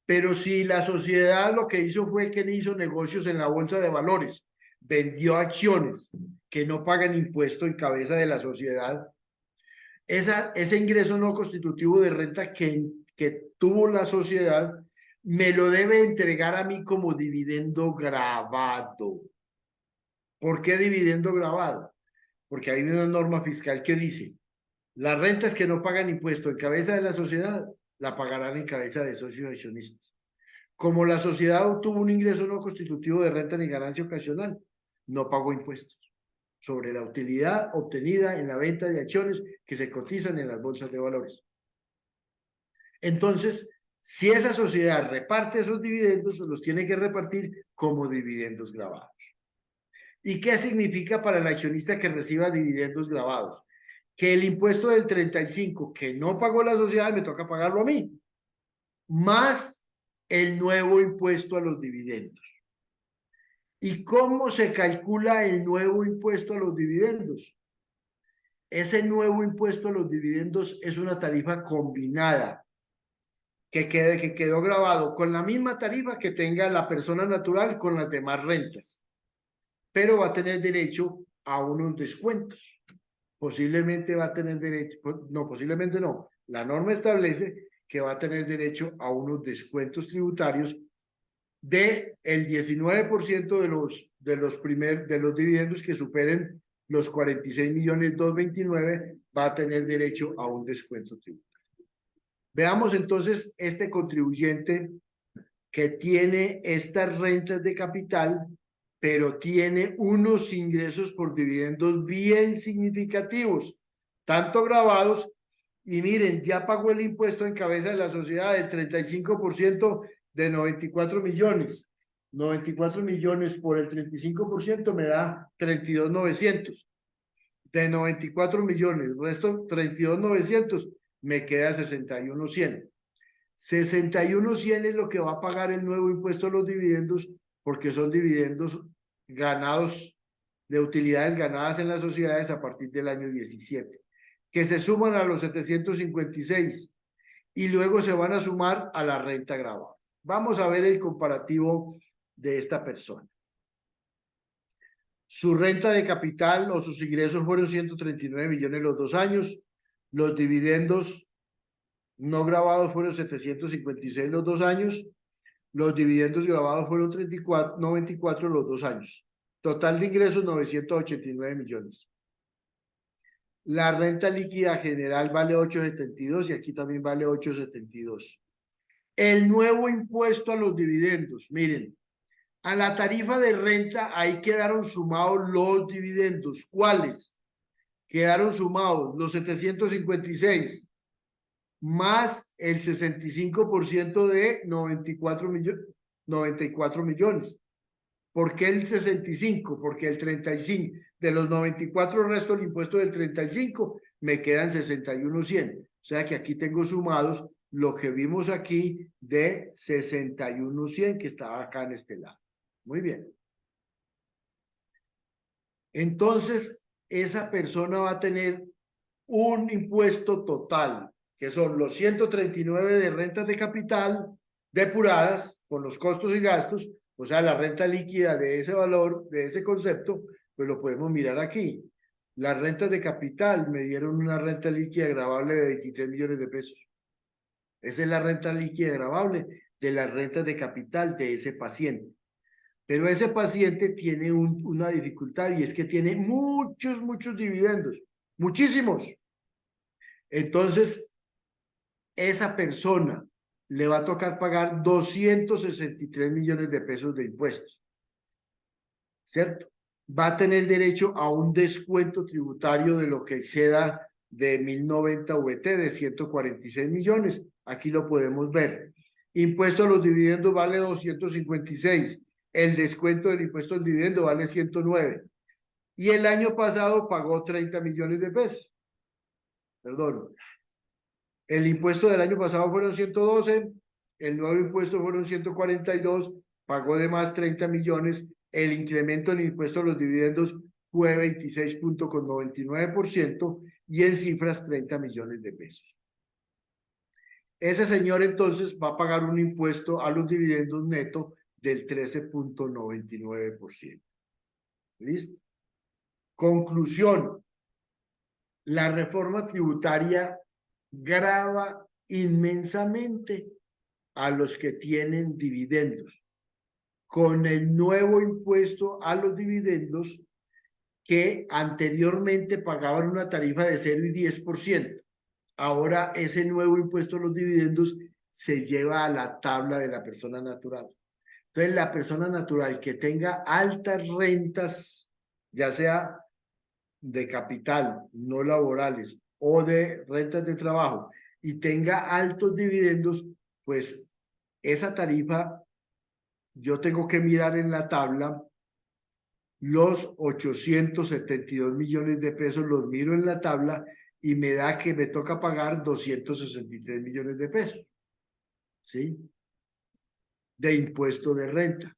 Pero si la sociedad lo que hizo fue que hizo negocios en la bolsa de valores, vendió acciones que no pagan impuesto en cabeza de la sociedad, ese ingreso no constitutivo de renta que tuvo la sociedad me lo debe entregar a mí como dividendo grabado. ¿Por qué dividendo grabado? Porque hay una norma fiscal que dice, las rentas que no pagan impuesto en cabeza de la sociedad, la pagarán en cabeza de socios accionistas. Como la sociedad obtuvo un ingreso no constitutivo de renta ni ganancia ocasional, no pagó impuestos sobre la utilidad obtenida en la venta de acciones que se cotizan en las bolsas de valores. Entonces, si esa sociedad reparte esos dividendos, los tiene que repartir como dividendos grabados. ¿Y qué significa para el accionista que reciba dividendos grabados? Que el impuesto del 35 que no pagó la sociedad me toca pagarlo a mí, más el nuevo impuesto a los dividendos. ¿Y cómo se calcula el nuevo impuesto a los dividendos? Ese nuevo impuesto a los dividendos es una tarifa combinada que quedó grabado con la misma tarifa que tenga la persona natural con las demás rentas, pero va a tener derecho a unos descuentos. Posiblemente va a tener derecho, no, posiblemente no. La norma establece que va a tener derecho a unos descuentos tributarios de el 19% de los dividendos que superen los 46.229.000 va a tener derecho a un descuento tributario. Veamos entonces este contribuyente que tiene estas rentas de capital, pero tiene unos ingresos por dividendos bien significativos, tanto grabados, y miren, ya pagó el impuesto en cabeza de la sociedad del 35% de 94 millones. 94 millones por el 35% me da 32.900. De 94 millones, resto 32.900, me queda 61.100. 61.100 es lo que va a pagar el nuevo impuesto a los dividendos, porque son dividendos ganados, de utilidades ganadas en las sociedades a partir del año 17, que se suman a los 756 y luego se van a sumar a la renta grabada. Vamos a ver el comparativo de esta persona. Su renta de capital o sus ingresos fueron 139 millones los 2 años, los dividendos no grabados fueron 756 los 2 años, Los dividendos grabados fueron 94 los 2 años. Total de ingresos 989 millones. La renta líquida general vale 8.72 y aquí también vale 8.72. El nuevo impuesto a los dividendos, miren, a la tarifa de renta ahí quedaron sumados los dividendos. ¿Cuáles? Quedaron sumados los 756 más el 65% de 94 millones. ¿Por qué el 65? Porque el 35 de los 94 resto el impuesto del 35 me quedan 61.100. O sea que aquí tengo sumados lo que vimos aquí de 61.100 que estaba acá en este lado. Muy bien. Entonces, esa persona va a tener un impuesto total, que son los 139 de rentas de capital depuradas con los costos y gastos, o sea, la renta líquida de ese valor, de ese concepto, pues lo podemos mirar aquí. Las rentas de capital me dieron una renta líquida gravable de 23 millones de pesos. Esa es la renta líquida gravable de las rentas de capital de ese paciente. Pero ese paciente tiene una dificultad y es que tiene muchos dividendos, muchísimos. Entonces, esa persona le va a tocar pagar 263 millones de pesos de impuestos, ¿cierto? Va a tener derecho a un descuento tributario de lo que exceda de 1090 VT de 146 millones. Aquí lo podemos ver. Impuesto a los dividendos vale 256. El descuento del impuesto al dividendo vale 109. Y el año pasado pagó 30 millones de pesos. Perdón. El impuesto del año pasado fueron 112, el nuevo impuesto fueron 142, pagó de más 30 millones, el incremento en el impuesto a los dividendos fue 26.99% y en cifras 30 millones de pesos. Ese señor entonces va a pagar un impuesto a los dividendos neto del 13.99%. ¿Listo? Conclusión. La reforma tributaria grava inmensamente a los que tienen dividendos, con el nuevo impuesto a los dividendos que anteriormente pagaban una tarifa de 0 y 10%. Ahora ese nuevo impuesto a los dividendos se lleva a la tabla de la persona natural. Entonces la persona natural que tenga altas rentas, ya sea de capital, no laborales, o de rentas de trabajo, y tenga altos dividendos, pues esa tarifa, yo tengo que mirar en la tabla los 872 millones de pesos, los miro en la tabla y me da que me toca pagar 263 millones de pesos, ¿sí? De impuesto de renta.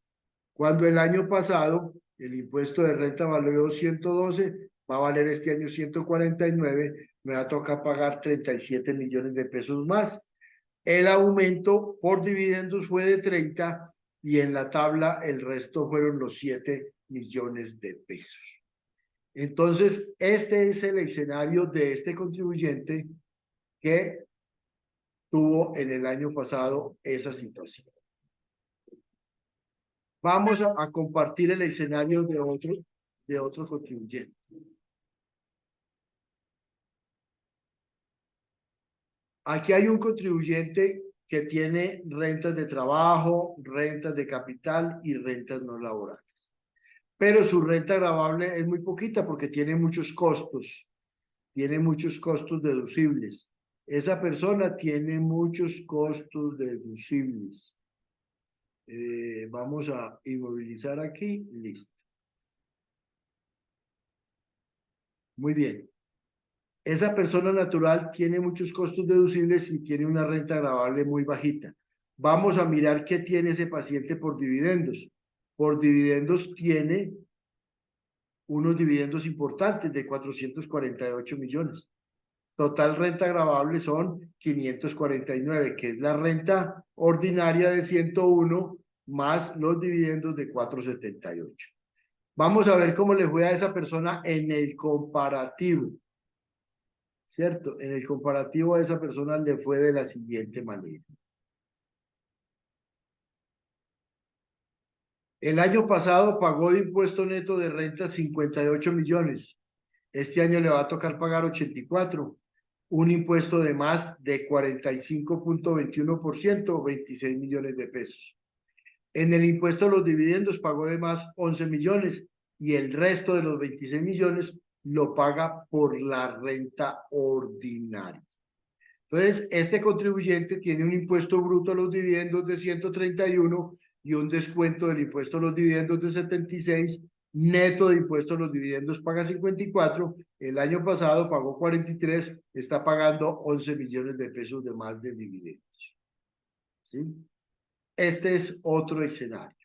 Cuando el año pasado el impuesto de renta valió 112, va a valer este año 149, me va a tocar pagar 37 millones de pesos más. El aumento por dividendos fue de 30 y en la tabla el resto fueron los 7 millones de pesos. Entonces, este es el escenario de este contribuyente que tuvo en el año pasado esa situación. Vamos a compartir el escenario de otro contribuyente. Aquí hay un contribuyente que tiene rentas de trabajo, rentas de capital y rentas no laborales. Pero su renta gravable es muy poquita porque tiene muchos costos deducibles. Esa persona tiene muchos costos deducibles. Vamos a inmovilizar aquí, listo. Muy bien. Esa persona natural tiene muchos costos deducibles y tiene una renta gravable muy bajita. Vamos a mirar qué tiene ese paciente por dividendos. Por dividendos tiene unos dividendos importantes de 448 millones. Total renta gravable son 549, que es la renta ordinaria de 101 más los dividendos de 478. Vamos a ver cómo le fue a esa persona en el comparativo. ¿Cierto? En el comparativo a esa persona le fue de la siguiente manera. El año pasado pagó de impuesto neto de renta 58 millones. Este año le va a tocar pagar 84, un impuesto de más de 45.21%, 26 millones de pesos. En el impuesto a los dividendos pagó de más 11 millones y el resto de los 26 millones lo paga por la renta ordinaria. Entonces, este contribuyente tiene un impuesto bruto a los dividendos de 131 y un descuento del impuesto a los dividendos de 76, neto de impuesto a los dividendos paga 54, el año pasado pagó 43, está pagando 11 millones de pesos de más de dividendos. ¿Sí? Este es otro escenario.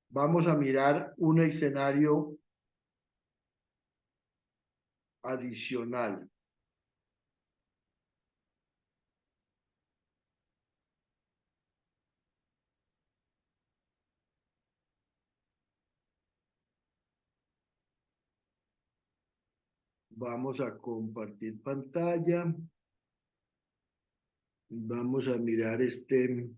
Vamos a mirar un escenario adicional. Vamos a compartir pantalla. Vamos a mirar este.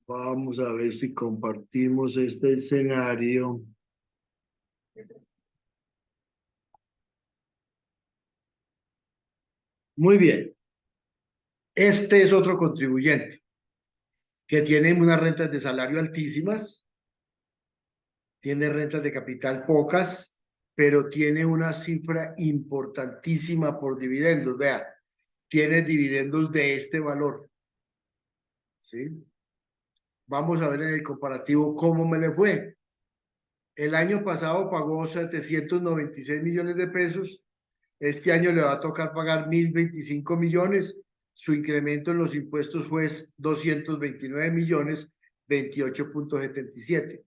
Vamos a ver si compartimos este escenario. Muy bien. Este es otro contribuyente que tiene unas rentas de salario altísimas, tiene rentas de capital pocas, pero tiene una cifra importantísima por dividendos. Vea, tiene dividendos de este valor. ¿Sí? Vamos a ver en el comparativo cómo me le fue. El año pasado pagó 796 millones de pesos. Este año le va a tocar pagar 1.025 millones. Su incremento en los impuestos fue 229 millones, 28.77.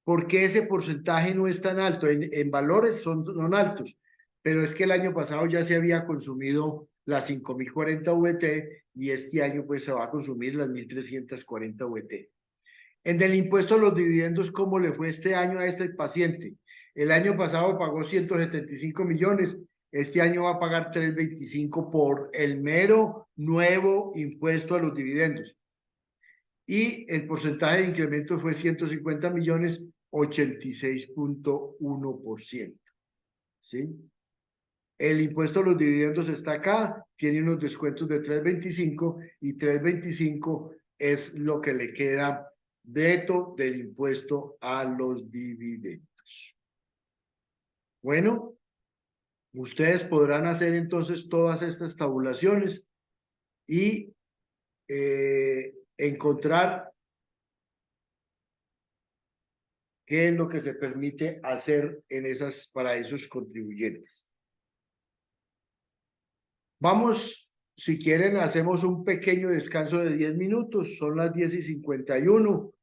¿Por qué ese porcentaje no es tan alto? En valores son altos, pero es que el año pasado ya se había consumido las 5.040 VT y este año pues se va a consumir las 1.340 VT. En el impuesto a los dividendos, ¿cómo le fue este año a este paciente? El año pasado pagó 175 millones, este año va a pagar 325 por el mero nuevo impuesto a los dividendos. Y el porcentaje de incremento fue 150 millones, 86.1%. ¿Sí? El impuesto a los dividendos está acá, tiene unos descuentos de 325 y 325 es lo que le queda neto del impuesto a los dividendos. Bueno, ustedes podrán hacer entonces todas estas tabulaciones y encontrar qué es lo que se permite hacer para esos contribuyentes. Vamos, si quieren, hacemos un pequeño descanso de 10 minutos, son las 10:51.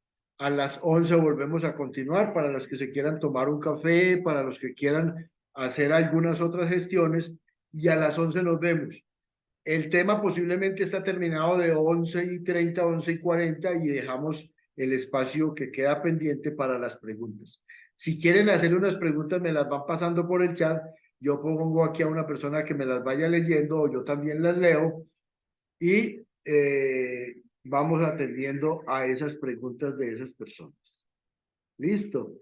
A las 11 volvemos a continuar para los que se quieran tomar un café, para los que quieran hacer algunas otras gestiones, y a las 11 nos vemos. El tema posiblemente está terminado de 11:30, 11:40 y dejamos el espacio que queda pendiente para las preguntas. Si quieren hacer unas preguntas, me las van pasando por el chat. Yo pongo aquí a una persona que me las vaya leyendo o yo también las leo y vamos atendiendo a esas preguntas de esas personas. ¿Listo?